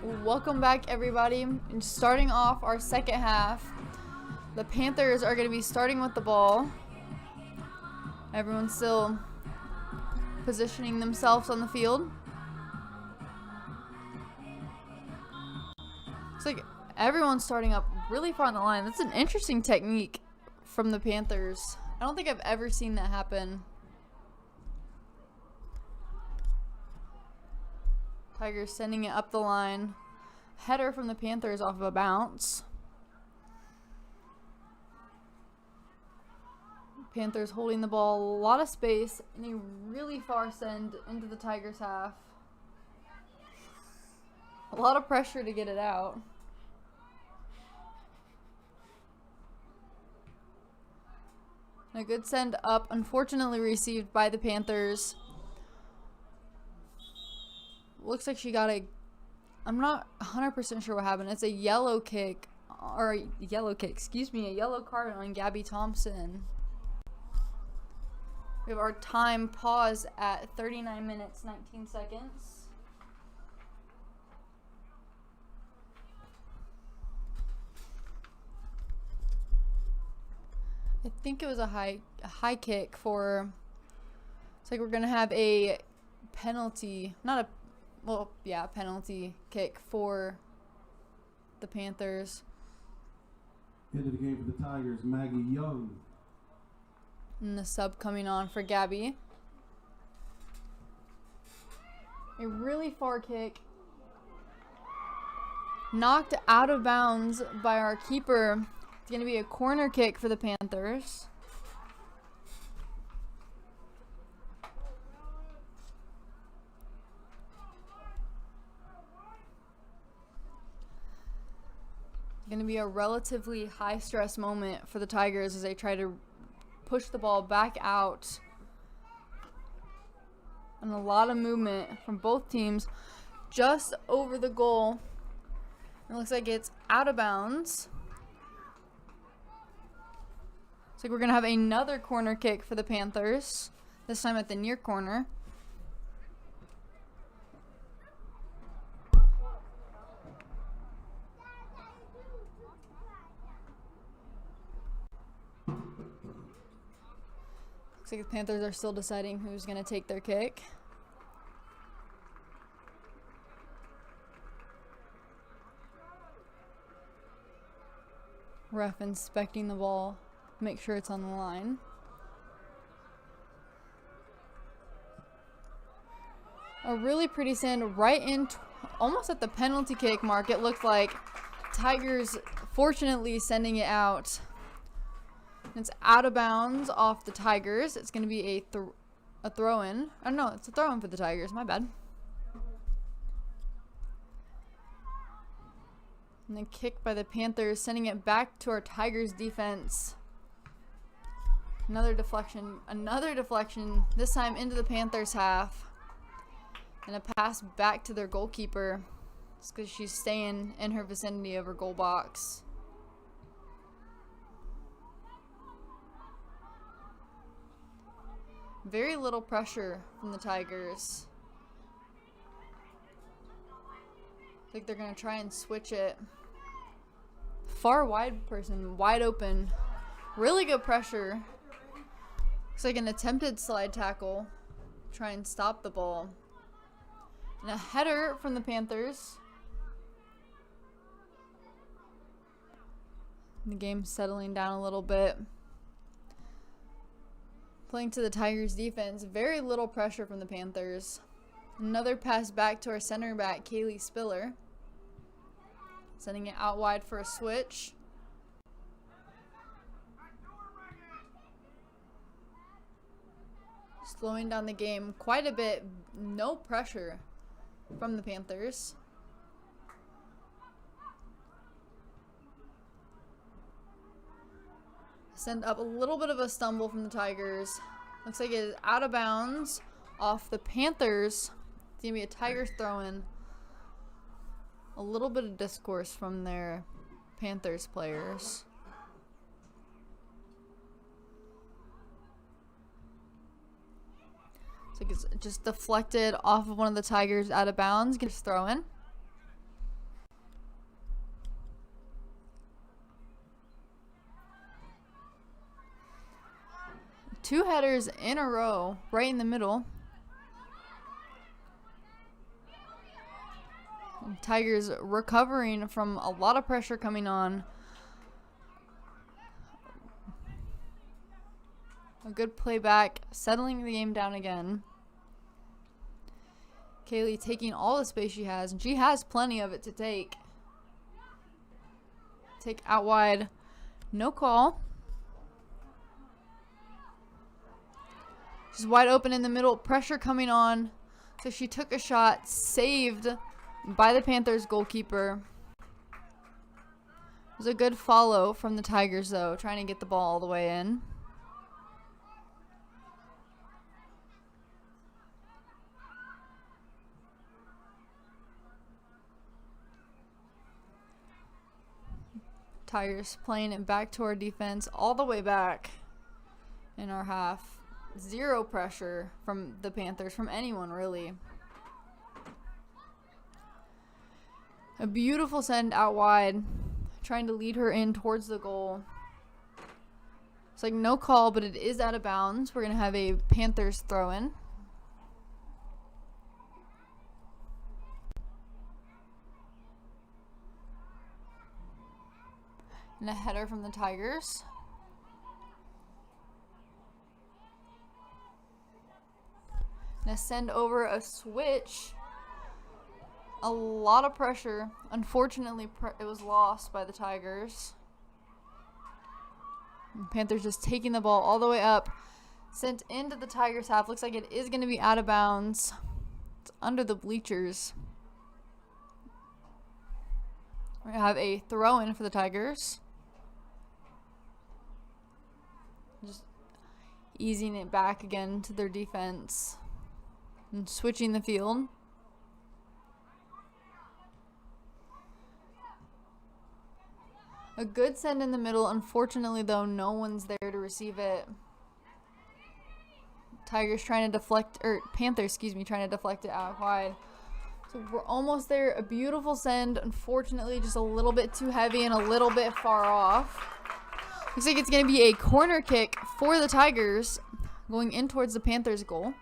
Speaker 3: Welcome back, everybody. And starting off our second half, the Panthers are going to be starting with the ball. Everyone's still positioning themselves on the field. Looks like everyone's starting up really far on the line. That's an interesting technique from the Panthers. I don't think I've ever seen that happen. Tigers sending it up the line. Header from the Panthers off of a bounce. Panthers holding the ball, a lot of space, and a really far send into the Tigers half. A lot of pressure to get it out. And a good send up, unfortunately received by the Panthers. Looks like she got a, I'm not 100% sure what happened. It's a yellow kick, or a yellow card on Gabby Thompson. We have our time pause at 39 minutes, 19 seconds. I think it was a high kick for, it's like we're going to have a penalty, penalty kick for the Panthers.
Speaker 2: Into the game for the Tigers, Maggie Young.
Speaker 3: And the sub coming on for Gabby. A really far kick. Knocked out of bounds by our keeper. It's going to be a corner kick for the Panthers. Going to be a relatively high stress moment for the Tigers as they try to push the ball back out. And a lot of movement from both teams just over the goal. It looks like it's out of bounds. Looks like we're going to have another corner kick for the Panthers, this time at the near corner. Looks like the Panthers are still deciding who's going to take their kick. Ref inspecting the ball, make sure it's on the line. A really pretty send right in, almost at the penalty kick mark. It looked like Tigers fortunately sending it out. It's out of bounds off the Tigers. It's going to be a throw-in. I don't know. It's a throw-in for the Tigers. My bad. And then kick by the Panthers, sending it back to our Tigers defense. Another deflection. This time into the Panthers half. And a pass back to their goalkeeper. It's because she's staying in her vicinity of her goal box. Very little pressure from the Tigers. I think they're going to try and switch it. Far wide person, wide open. Really good pressure. Looks like an attempted slide tackle. Try and stop the ball. And a header from the Panthers. The game's settling down a little bit. Playing to the Tigers defense. Very little pressure from the Panthers. Another pass back to our center back, Kaylee Spiller. Sending it out wide for a switch. Slowing down the game quite a bit. No pressure from the Panthers. Send up a little bit of a stumble from the Tigers. Looks like it is out of bounds off the Panthers. It's going to be a Tigers throw-in. A little bit of discourse from their Panthers players. It's like it's just deflected off of one of the Tigers out of bounds. Gets throw-in. 2 headers in a row right in the middle. Tigers recovering from a lot of pressure coming on. A good play back, settling the game down again. Kaylee taking all the space she has, and she has plenty of it to take. Take out wide, no call. She's wide open in the middle, pressure coming on. So she took a shot, saved by the Panthers goalkeeper. It was a good follow from the Tigers though, trying to get the ball all the way in. Tigers playing it back to our defense all the way back in our half. 0 pressure from the Panthers, from anyone really. A beautiful send out wide, trying to lead her in towards the goal. It's like no call, but it is out of bounds. We're going to have a Panthers throw in. And a header from the Tigers. And a send over, a switch. A lot of pressure. Unfortunately, it was lost by the Tigers. And Panthers just taking the ball all the way up. Sent into the Tigers half. Looks like it is going to be out of bounds. It's under the bleachers. We have a throw in for the Tigers. Just easing it back again to their defense. And switching the field. A good send in the middle. Unfortunately, though, no one's there to receive it. Tigers trying to deflect, or Panthers, excuse me, trying to deflect it out wide. So we're almost there. A beautiful send. Unfortunately, just a little bit too heavy and a little bit far off. Looks like it's going to be a corner kick for the Tigers going in towards the Panthers goal.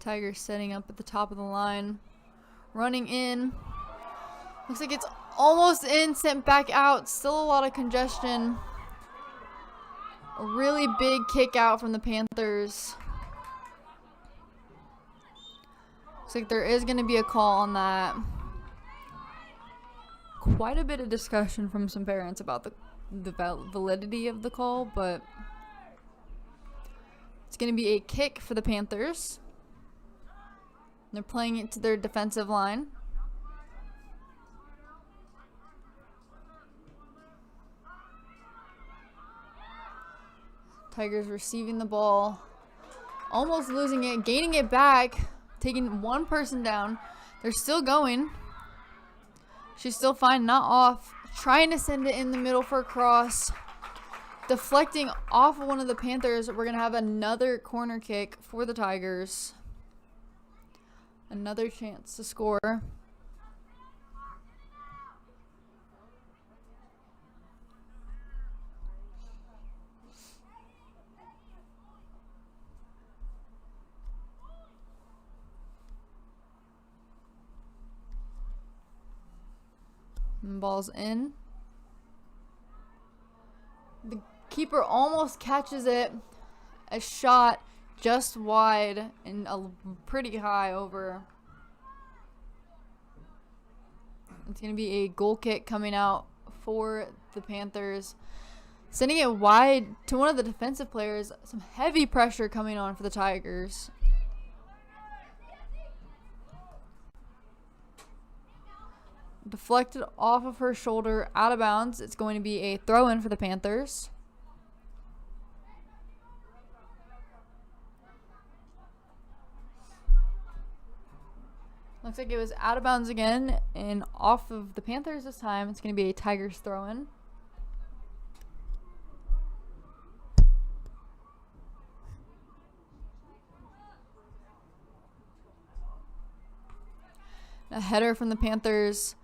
Speaker 3: Tigers setting up at the top of the line. Running in. Looks like it's almost in, sent back out. Still a lot of congestion. A really big kick out from the Panthers. Looks like there is going to be a call on that. Quite a bit of discussion from some parents about the validity of the call, but it's going to be a kick for the Panthers. They're playing it to their defensive line. Tigers receiving the ball. Almost losing it. Gaining it back. Taking one person down. They're still going. She's still fine. Not off. Trying to send it in the middle for a cross. Deflecting off of one of the Panthers. We're going to have another corner kick for the Tigers. Another chance to score. And ball's in. The keeper almost catches it. A shot just wide and pretty high over. It's going to be a goal kick coming out for the Panthers. Sending it wide to one of the defensive players. Some heavy pressure coming on for the Tigers. Deflected off of her shoulder, out of bounds. It's going to be a throw-in for the Panthers. Looks like it was out of bounds again and off of the Panthers this time. It's going to be a Tigers throw-in. A header from the Panthers,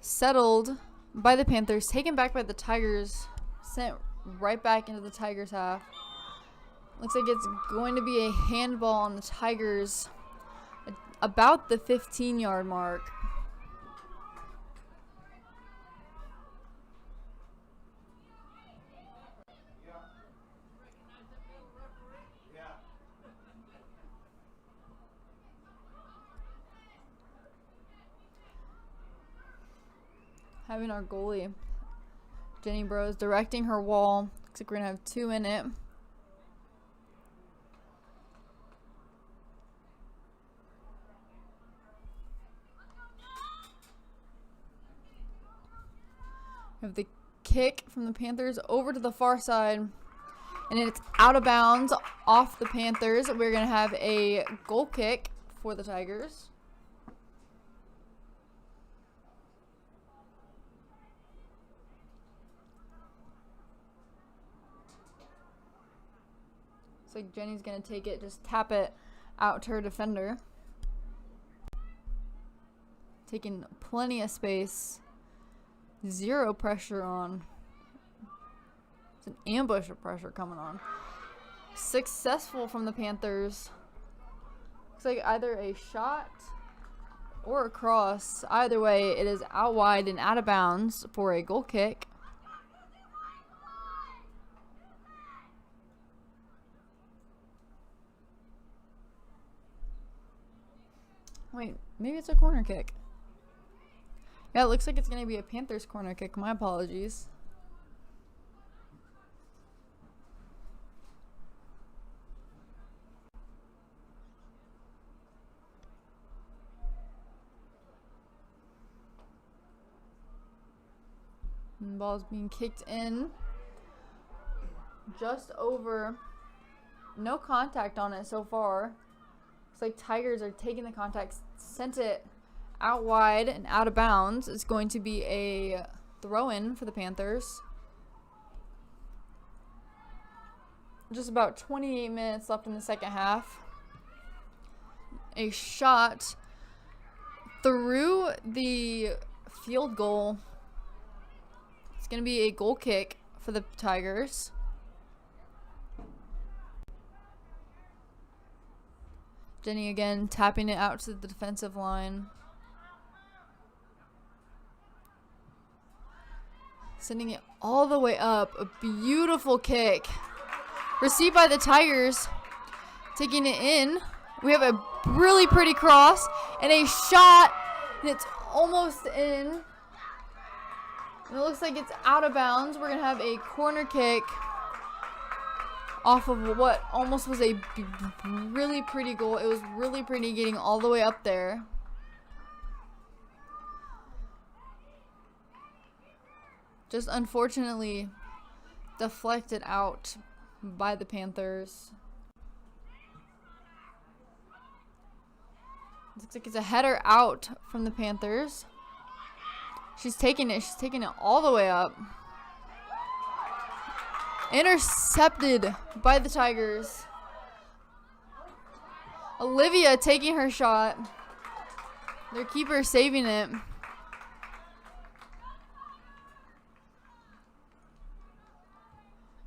Speaker 3: settled by the Panthers, taken back by the Tigers, sent right back into the Tigers' half. Looks like it's going to be a handball on the Tigers at about the 15-yard mark. Having our goalie, Jenny Bros, directing her wall. Looks like we're going to have 2 in it. We have the kick from the Panthers over to the far side. And it's out of bounds off the Panthers. We're going to have a goal kick for the Tigers. Looks like Jenny's going to take it, just tap it out to her defender. Taking plenty of space. Zero pressure on. It's an ambush of pressure coming on. Successful from the Panthers. Looks like either a shot or a cross. Either way, it is out wide and out of bounds for a goal kick. Wait, maybe it's a corner kick. Yeah, it looks like it's going to be a Panthers corner kick. My apologies. And the ball's being kicked in. Just over. No contact on it so far. Looks like Tigers are taking the contact, sent it out wide and out of bounds. It's going to be a throw-in for the Panthers. Just about 28 minutes left in the second half. A shot through the field goal. It's going to be a goal kick for the Tigers. Jenny again tapping it out to the defensive line. Sending it all the way up. A beautiful kick. Received by the Tigers. Taking it in. We have a really pretty cross. And a shot. And it's almost in. And it looks like it's out of bounds. We're going to have a corner kick off of what almost was a really pretty goal. It was really pretty getting all the way up there. Just unfortunately deflected out by the Panthers. Looks like it's a header out from the Panthers. She's taking it. She's taking it all the way up. Intercepted by the Tigers. Olivia taking her shot. Their keeper saving it.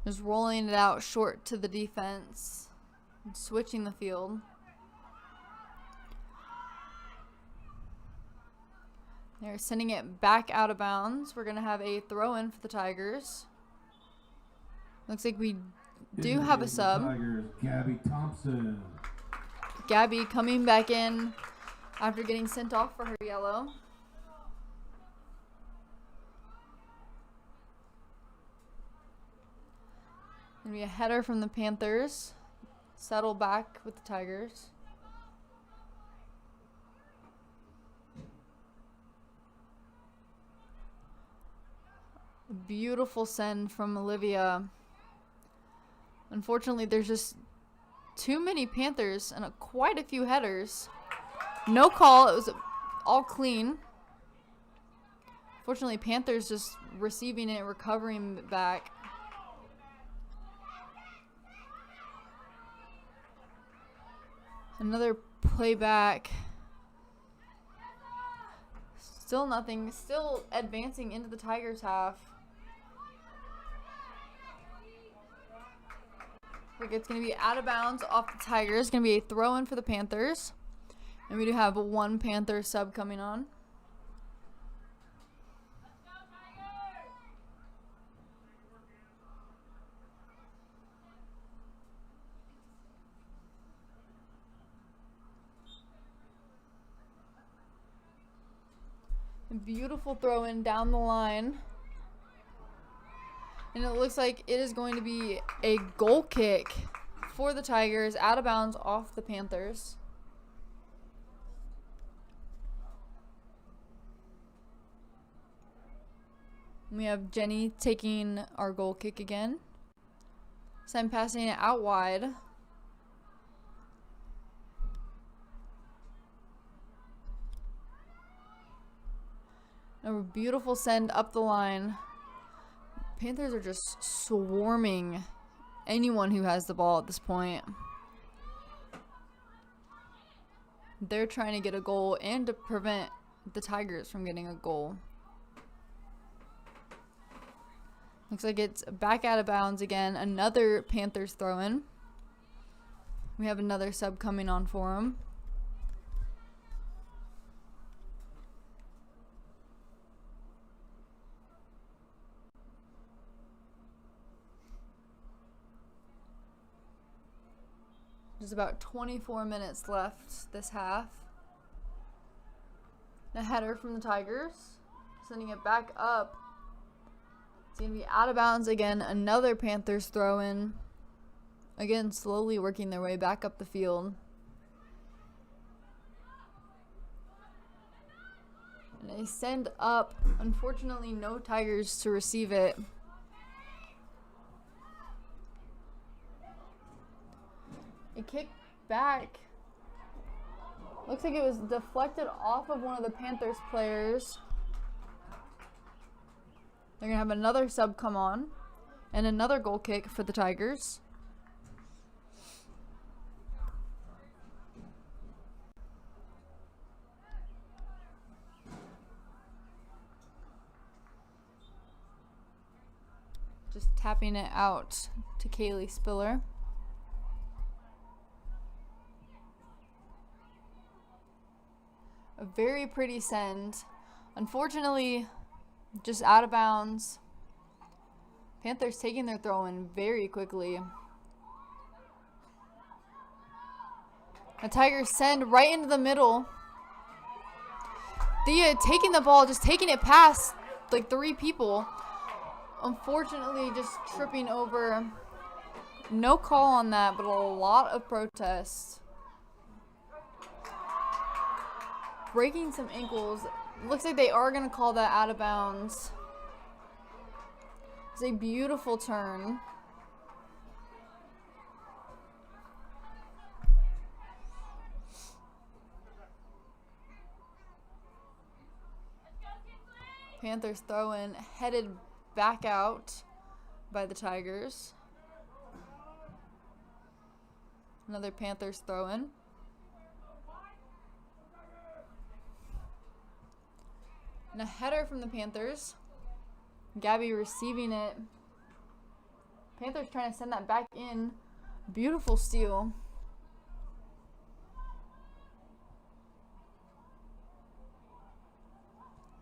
Speaker 3: Just rolling it out short to the defense. And switching the field. They're sending it back out of bounds. We're going to have a throw-in for the Tigers. Looks like we do have a sub.
Speaker 2: Tigers, Gabby Thompson.
Speaker 3: Gabby coming back in after getting sent off for her yellow. Gonna be a header from the Panthers. Settle back with the Tigers. A beautiful send from Olivia. Unfortunately, there's just too many Panthers and quite a few headers. No call. It was all clean. Fortunately, Panthers just receiving it, recovering it back. Another playback. Still nothing. Still advancing into the Tigers half. Like it's going to be out of bounds off the Tigers. It's going to be a throw in for the Panthers. And we do have one Panther sub coming on. A beautiful throw in down the line. And it looks like it is going to be a goal kick for the Tigers, out of bounds off the Panthers. We have Jenny taking our goal kick again. So I'm passing it out wide. A beautiful send up the line. Panthers are just swarming anyone who has the ball at this point. They're trying to get a goal and to prevent the Tigers from getting a goal. Looks like it's back out of bounds again. Another Panthers throw in. We have another sub coming on for him. There's about 24 minutes left this half. A header from the Tigers. Sending it back up. It's going to be out of bounds again. Another Panthers throw in. Again, slowly working their way back up the field. And they send up. Unfortunately, no Tigers to receive it. A kick back. Looks like it was deflected off of one of the Panthers players. They're going to have another sub come on. And another goal kick for the Tigers. Just tapping it out to Kaylee Spiller. A very pretty send. Unfortunately, just out of bounds. Panthers taking their throw in very quickly. The Tigers send right into the middle. Thea taking the ball, just taking it past like 3 people. Unfortunately, just tripping over. No call on that, but a lot of protests. Breaking some ankles. Looks like they are going to call that out of bounds. It's a beautiful turn. Panthers throw in, headed back out by the Tigers. Another Panthers throw in. And a header from the Panthers. Gabby receiving it. Panthers trying to send that back in. Beautiful steal.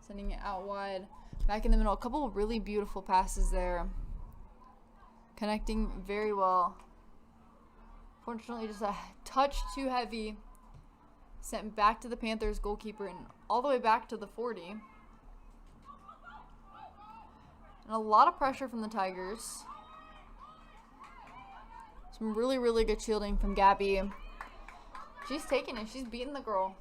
Speaker 3: Sending it out wide. Back in the middle. A couple of really beautiful passes there. Connecting very well. Fortunately, just a touch too heavy. Sent back to the Panthers goalkeeper and all the way back to the 40. And a lot of pressure from the Tigers. Some really, really good shielding from Gabby. She's taking it. She's beating the girl.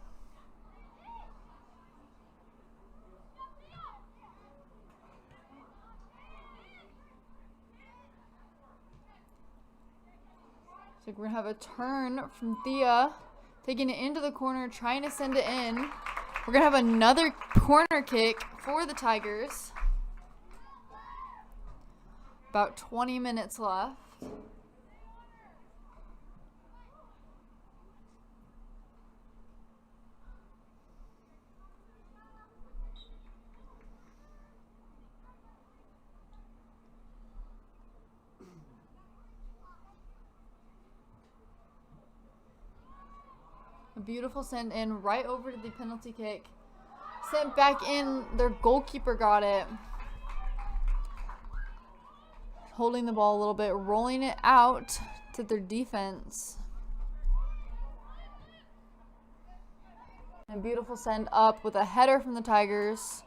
Speaker 3: So we're going to have a turn from Thea. Taking it into the corner, trying to send it in. We're going to have another corner kick for the Tigers. About 20 minutes left. beautiful send in right over to the penalty kick. Sent back in. Their goalkeeper got it. Holding the ball a little bit, rolling it out to their defense. A beautiful send up with a header from the Tigers.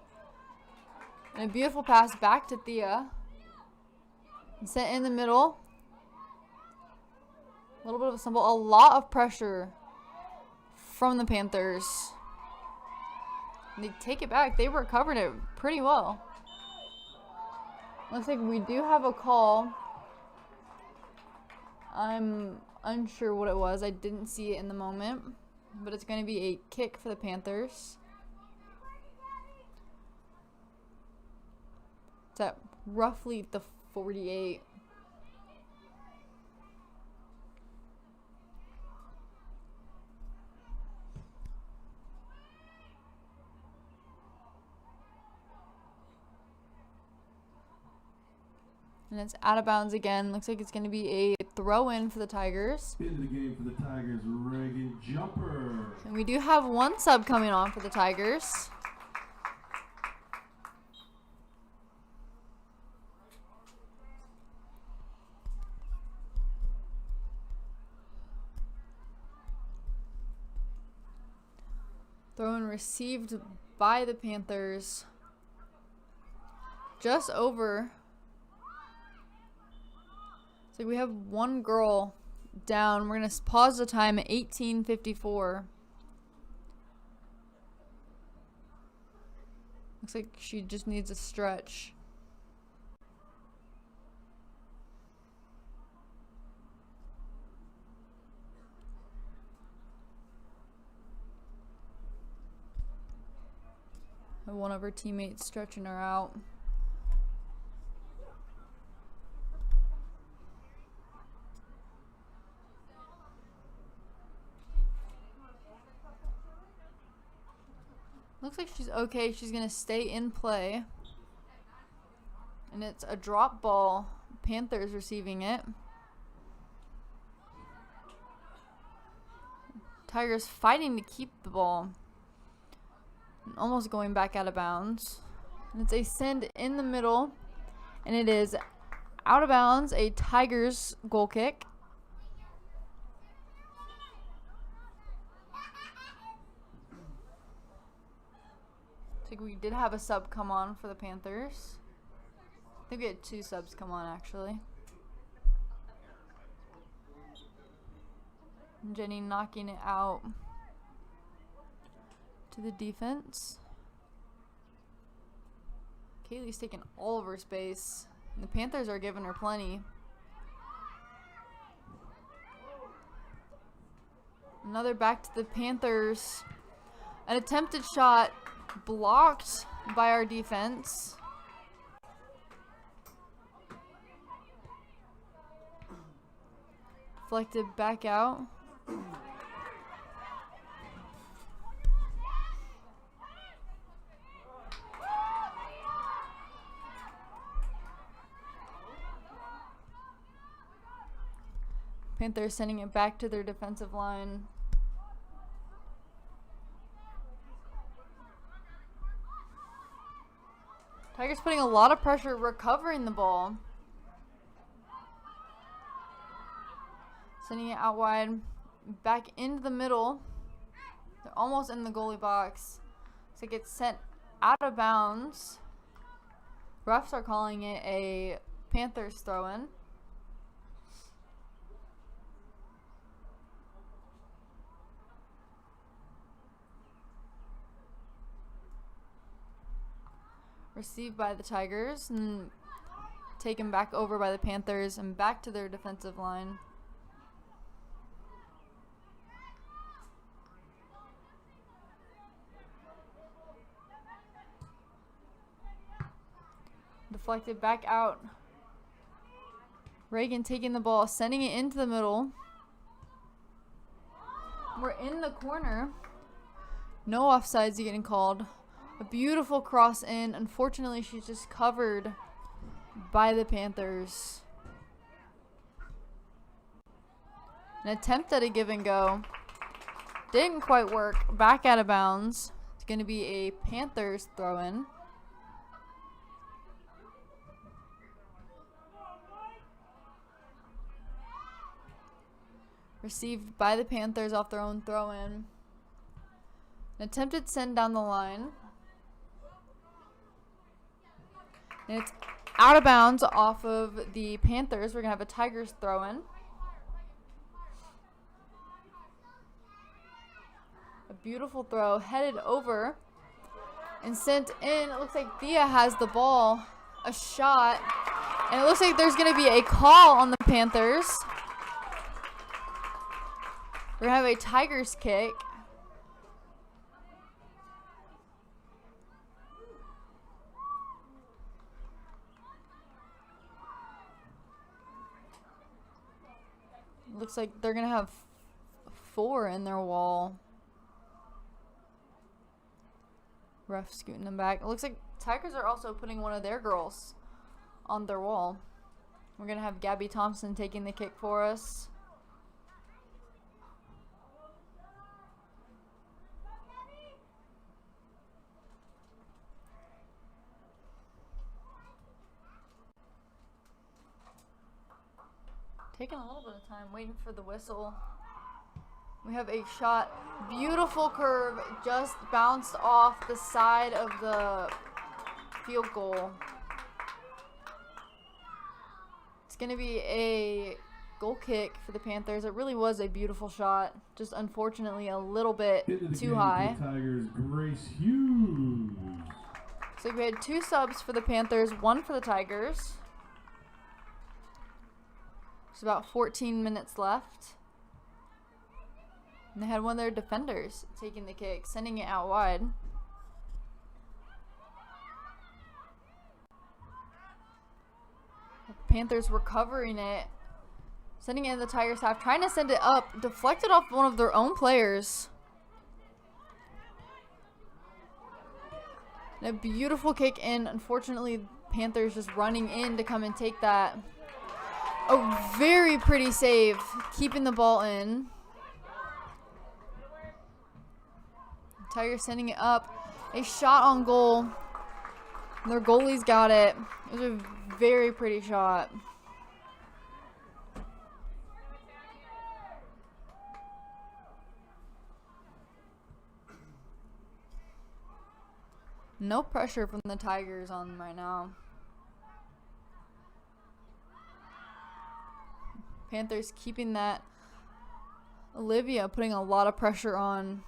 Speaker 3: And a beautiful pass back to Thea. And sent in the middle. A little bit of a stumble. A lot of pressure from the Panthers. And they take it back. They recovered it pretty well. Looks like we do have a call. I'm unsure what it was. I didn't see it in the moment. But it's going to be a kick for the Panthers. It's at roughly the 48. And it's out of bounds again. Looks like it's going to be a throw-in for the Tigers.
Speaker 2: Into the game for the Tigers, Reagan Jumper.
Speaker 3: And we do have one sub coming on for the Tigers. Throw-in received by the Panthers. Just over. So we have one girl down. We're going to pause the time at 18:54. Looks like she just needs a stretch. One of her teammates stretching her out. Looks like she's okay. She's going to stay in play. And it's a drop ball. Panthers receiving it. Tigers fighting to keep the ball. And almost going back out of bounds. And it's a send in the middle. And it is out of bounds. A Tigers goal kick. I think we did have a sub come on for the Panthers. I think we had two subs come on actually. And Jenny knocking it out to the defense. Kaylee's taking all of her space. And the Panthers are giving her plenty. Another back to the Panthers. An attempted shot blocked by our defense. Deflected back out. Panthers sending it back to their defensive line. Tigers putting a lot of pressure, recovering the ball. Sending it out wide, back into the middle. They're almost in the goalie box. So it gets sent out of bounds. Refs are calling it a Panthers throw-in. Received by the Tigers and taken back over by the Panthers and back to their defensive line. Deflected back out. Reagan taking the ball, sending it into the middle. We're in the corner. No offsides getting called. A beautiful cross in. Unfortunately, she's just covered by the Panthers. An attempt at a give and go. Didn't quite work. Back out of bounds. It's going to be a Panthers throw-in. Received by the Panthers off their own throw-in. An attempted send down the line. And it's out of bounds off of the Panthers. We're going to have a Tigers throw-in. A beautiful throw headed over and sent in. It looks like Thea has the ball. A shot. And it looks like there's going to be a call on the Panthers. We're going to have a Tigers kick. Looks like they're going to have 4 in their wall. Ref scooting them back. It looks like Tigers are also putting one of their girls on their wall. We're going to have Gabby Thompson taking the kick for us. Taking a little bit of time, waiting for the whistle. We have a shot, beautiful curve, just bounced off the side of the field goal. It's going to be a goal kick for the Panthers. It really was a beautiful shot, just unfortunately a little bit too high.
Speaker 2: Tigers, Grace Hughes.
Speaker 3: So we had 2 subs for the Panthers, 1 for the Tigers. There's about 14 minutes left. And they had one of their defenders taking the kick, sending it out wide. The Panthers were covering it, sending it in the Tigers half, trying to send it up, deflected off one of their own players. And a beautiful kick in. Unfortunately, Panthers just running in to come and take that. A very pretty save, keeping the ball in. Tigers sending it up. A shot on goal. Their goalie's got it. It was a very pretty shot. No pressure from the Tigers on them right now. Panthers keeping that. Olivia putting a lot of pressure on.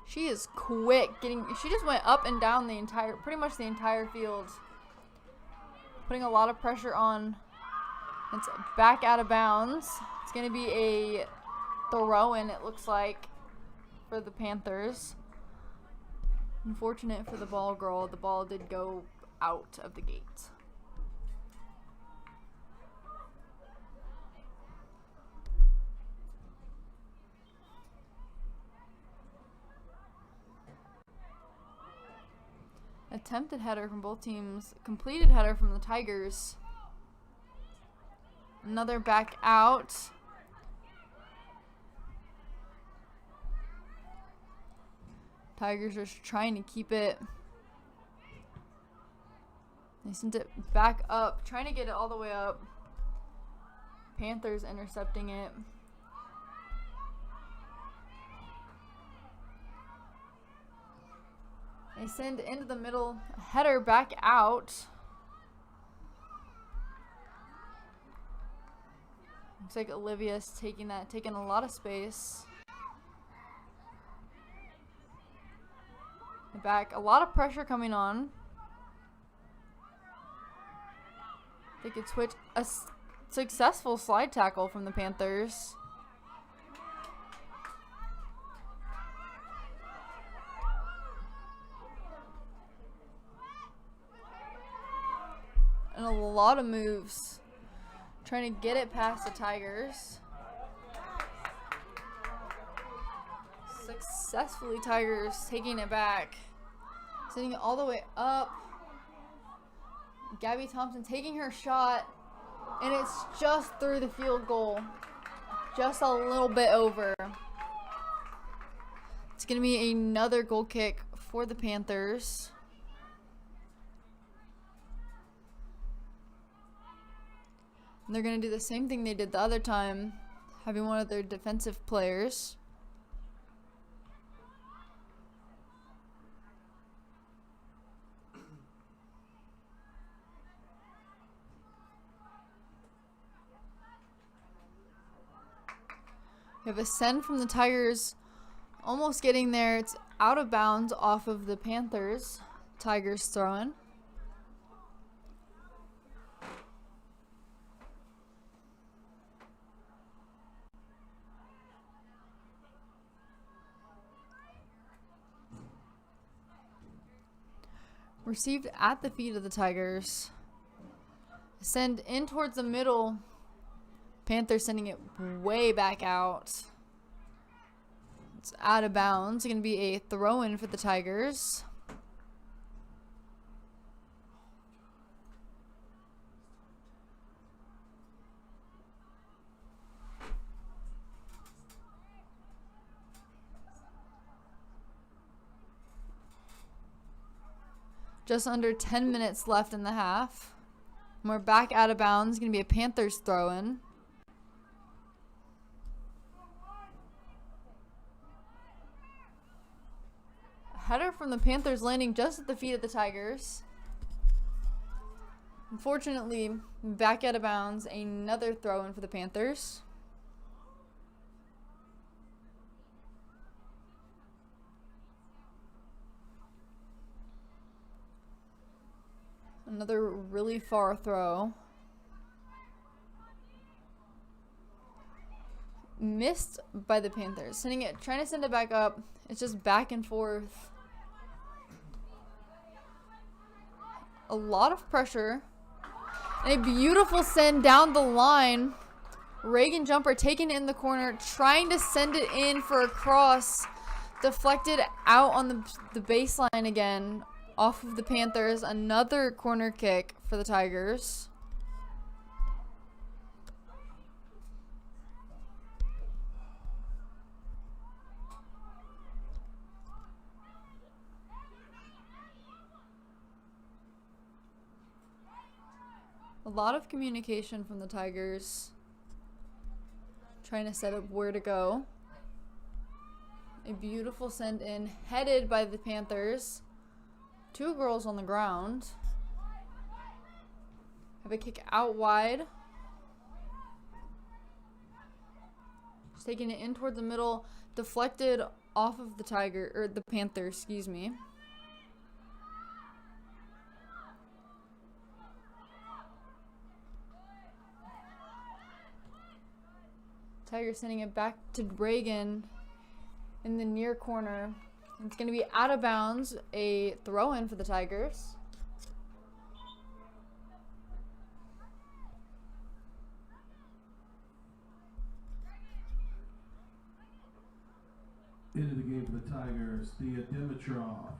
Speaker 3: She is quick. She just went up and down pretty much the entire field. Putting a lot of pressure on. It's back out of bounds. It's going to be a throw-in, it looks like, for the Panthers. Unfortunate for the ball girl. The ball did go out of the gate. Attempted header from both teams. Completed header from the Tigers. Another back out. Tigers are just trying to keep it. They sent it back up. Trying to get it all the way up. Panthers intercepting it. They send into the middle, header back out. Looks like Olivia's taking a lot of space. Back, a lot of pressure coming on. They could switch. A successful slide tackle from the Panthers. And a lot of moves. Trying to get it past the Tigers. Successfully, Tigers taking it back. Sending it all the way up. Gabby Thompson taking her shot. And it's just through the field goal. just a little bit over. It's going to be another goal kick for the Panthers. And they're going to do the same thing they did the other time, having one of their defensive players. We have a send from the Tigers, almost getting there. It's out of bounds off of the Panthers. Tigers throwing. Received at the feet of the Tigers. Send in towards the middle. Panthers sending it way back out. It's out of bounds. It's going to be a throw-in for the Tigers. Just under 10 minutes left in the half. We're back out of bounds. It's going to be a Panthers throw-in. Header from the Panthers landing just at the feet of the Tigers. Unfortunately, back out of bounds. Another throw-in for the Panthers. Another really far throw. Missed by the Panthers. Sending it, trying to send it back up. It's just back and forth. A lot of pressure. And a beautiful send down the line. Reagan jumper taking it in the corner, trying to send it in for a cross. Deflected out on the baseline again. Off of the Panthers. Another corner kick for the Tigers. A lot of communication from the Tigers. Trying to set up where to go. A beautiful send in headed by the Panthers. Two girls on the ground. Have a kick out wide. Just taking it in towards the middle. Deflected off of the Panthers, excuse me. Tigers sending it back to Reagan in the near corner. It's going to be out of bounds. A throw-in for the Tigers.
Speaker 2: Into the game for the Tigers, Thea Dimitrov.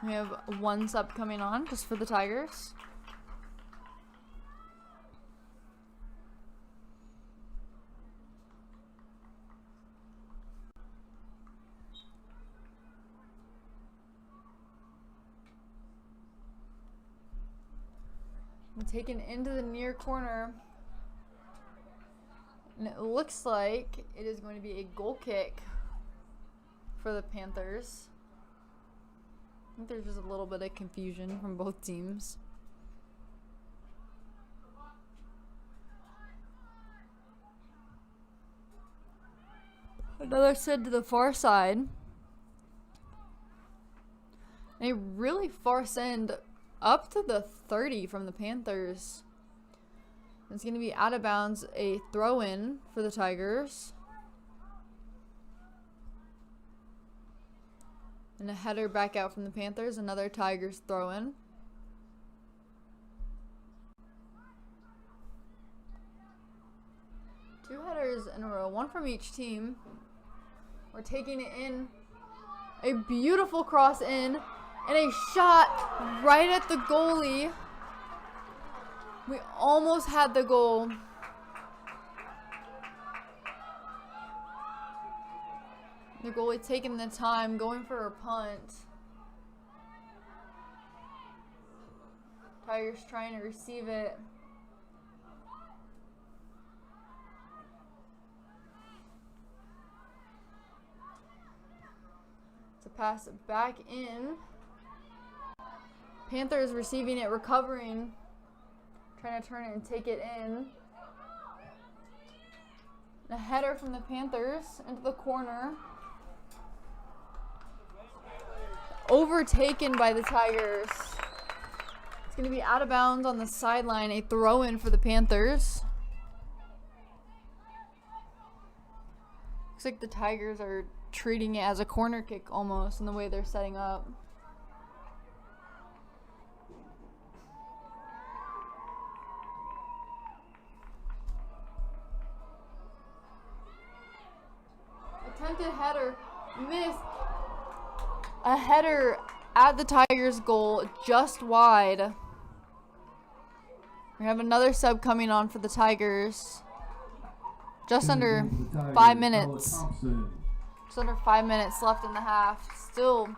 Speaker 3: We have one sub coming on just for the Tigers. Taken into the near corner, and it looks like it is going to be a goal kick for the Panthers. I think there's just a little bit of confusion from both teams. Another send to the far side. And a really far send up to the 30 from the Panthers. It's going to be out of bounds. A throw-in for the Tigers. And a header back out from the Panthers. Another Tigers throw-in. Two headers in a row. One from each team. We're taking it in. A beautiful cross in. And a shot right at the goalie. We almost had the goal. The goalie taking the time, going for a punt. Tigers trying to receive it. To pass it back in. Panthers receiving it, recovering. Trying to turn it and take it in. A header from the Panthers into the corner. Overtaken by the Tigers. It's going to be out of bounds on the sideline. A throw-in for the Panthers. Looks like the Tigers are treating it as a corner kick almost in the way they're setting up. Attempted header, missed. A header at the Tigers' goal, just wide. We have another sub coming on for the Tigers. Just under 5 minutes. Just under 5 minutes left in the half. Still,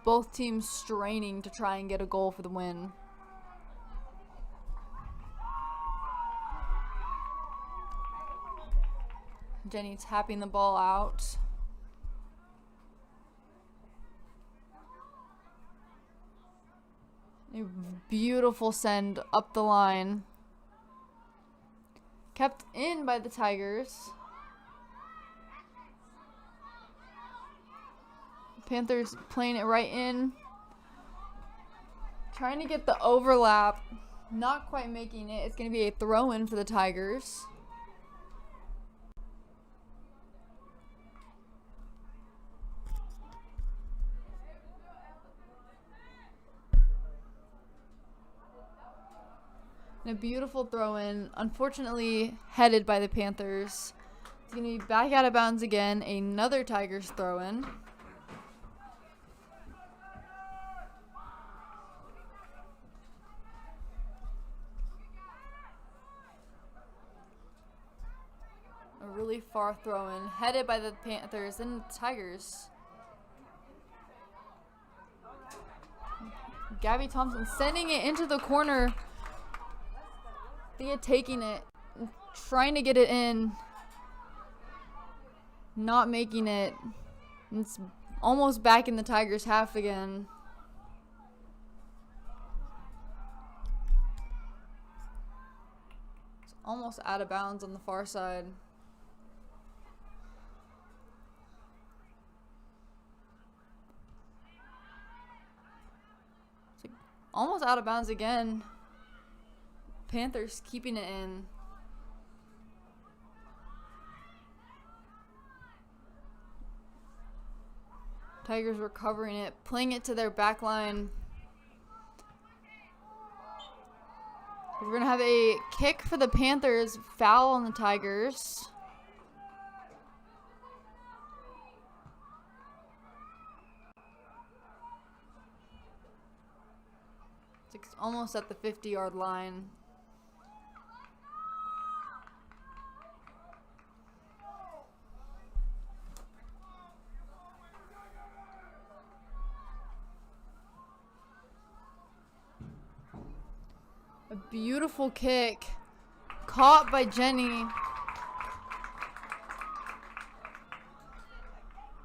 Speaker 3: both teams straining to try and get a goal for the win. Jenny tapping the ball out. A beautiful send up the line. Kept in by the Tigers. Panthers playing it right in. Trying to get the overlap. Not quite making it. It's going to be a throw-in for the Tigers. And a beautiful throw-in, unfortunately headed by the Panthers. It's going to be back out of bounds again. Another Tigers throw-in. A really far throw-in, headed by the Panthers and the Tigers. Gabby Thompson sending it into the corner. Thea taking it, trying to get it in, not making it. It's almost back in the Tigers' half again. It's almost out of bounds on the far side. It's like almost out of bounds again. Panthers keeping it in. Tigers recovering it, playing it to their back line. We're going to have a kick for the Panthers, foul on the Tigers. It's almost at the 50-yard line. A beautiful kick, caught by Jenny.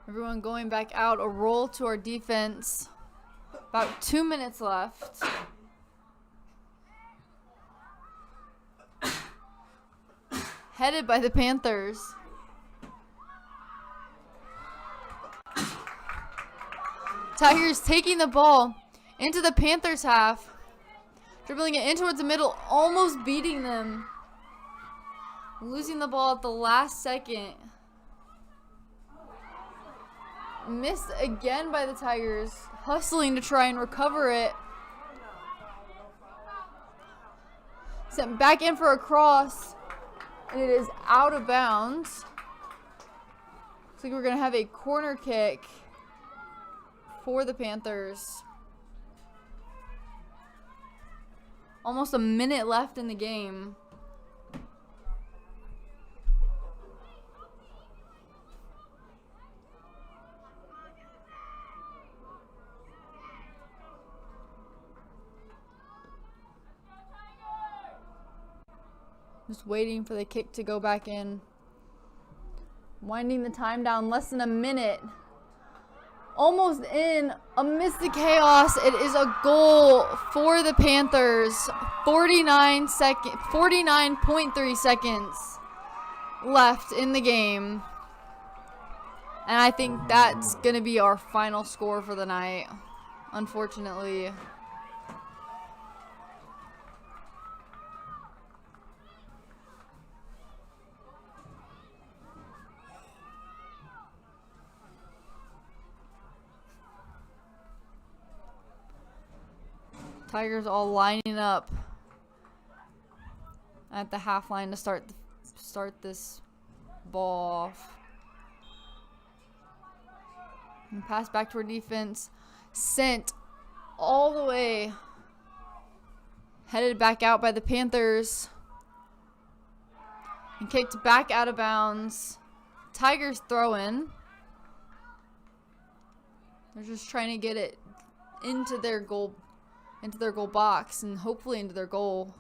Speaker 3: Everyone going back out, a roll to our defense. About 2 minutes left. Headed by the Panthers. Tigers taking the ball into the Panthers half. Dribbling it in towards the middle, almost beating them. Losing the ball at the last second. Missed again by the Tigers. Hustling to try and recover it. Sent back in for a cross. And it is out of bounds. Looks like we're going to have a corner kick for the Panthers. Almost a minute left in the game. Just waiting for the kick to go back in. Winding the time down, less than a minute. Almost in, amidst the chaos, it is a goal for the Panthers. 49.3 seconds left in the game. And I think that's going to be our final score for the night, unfortunately. Tigers all lining up at the half line to start this ball off. And pass back to our defense. Sent all the way. Headed back out by the Panthers. And kicked back out of bounds. Tigers throw in. They're just trying to get it into their goal box and hopefully into their goal.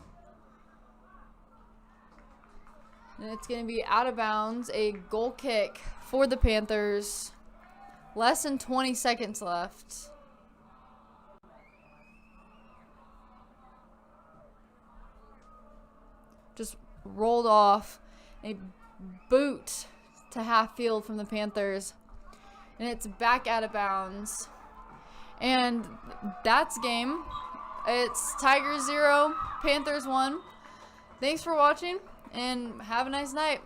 Speaker 3: And it's going to be out of bounds, a goal kick for the Panthers. Less than 20 seconds left. Just rolled off. A boot to half field from the Panthers. And it's back out of bounds. And that's game. It's Tigers 0, Panthers 1. Thanks for watching, and have a nice night.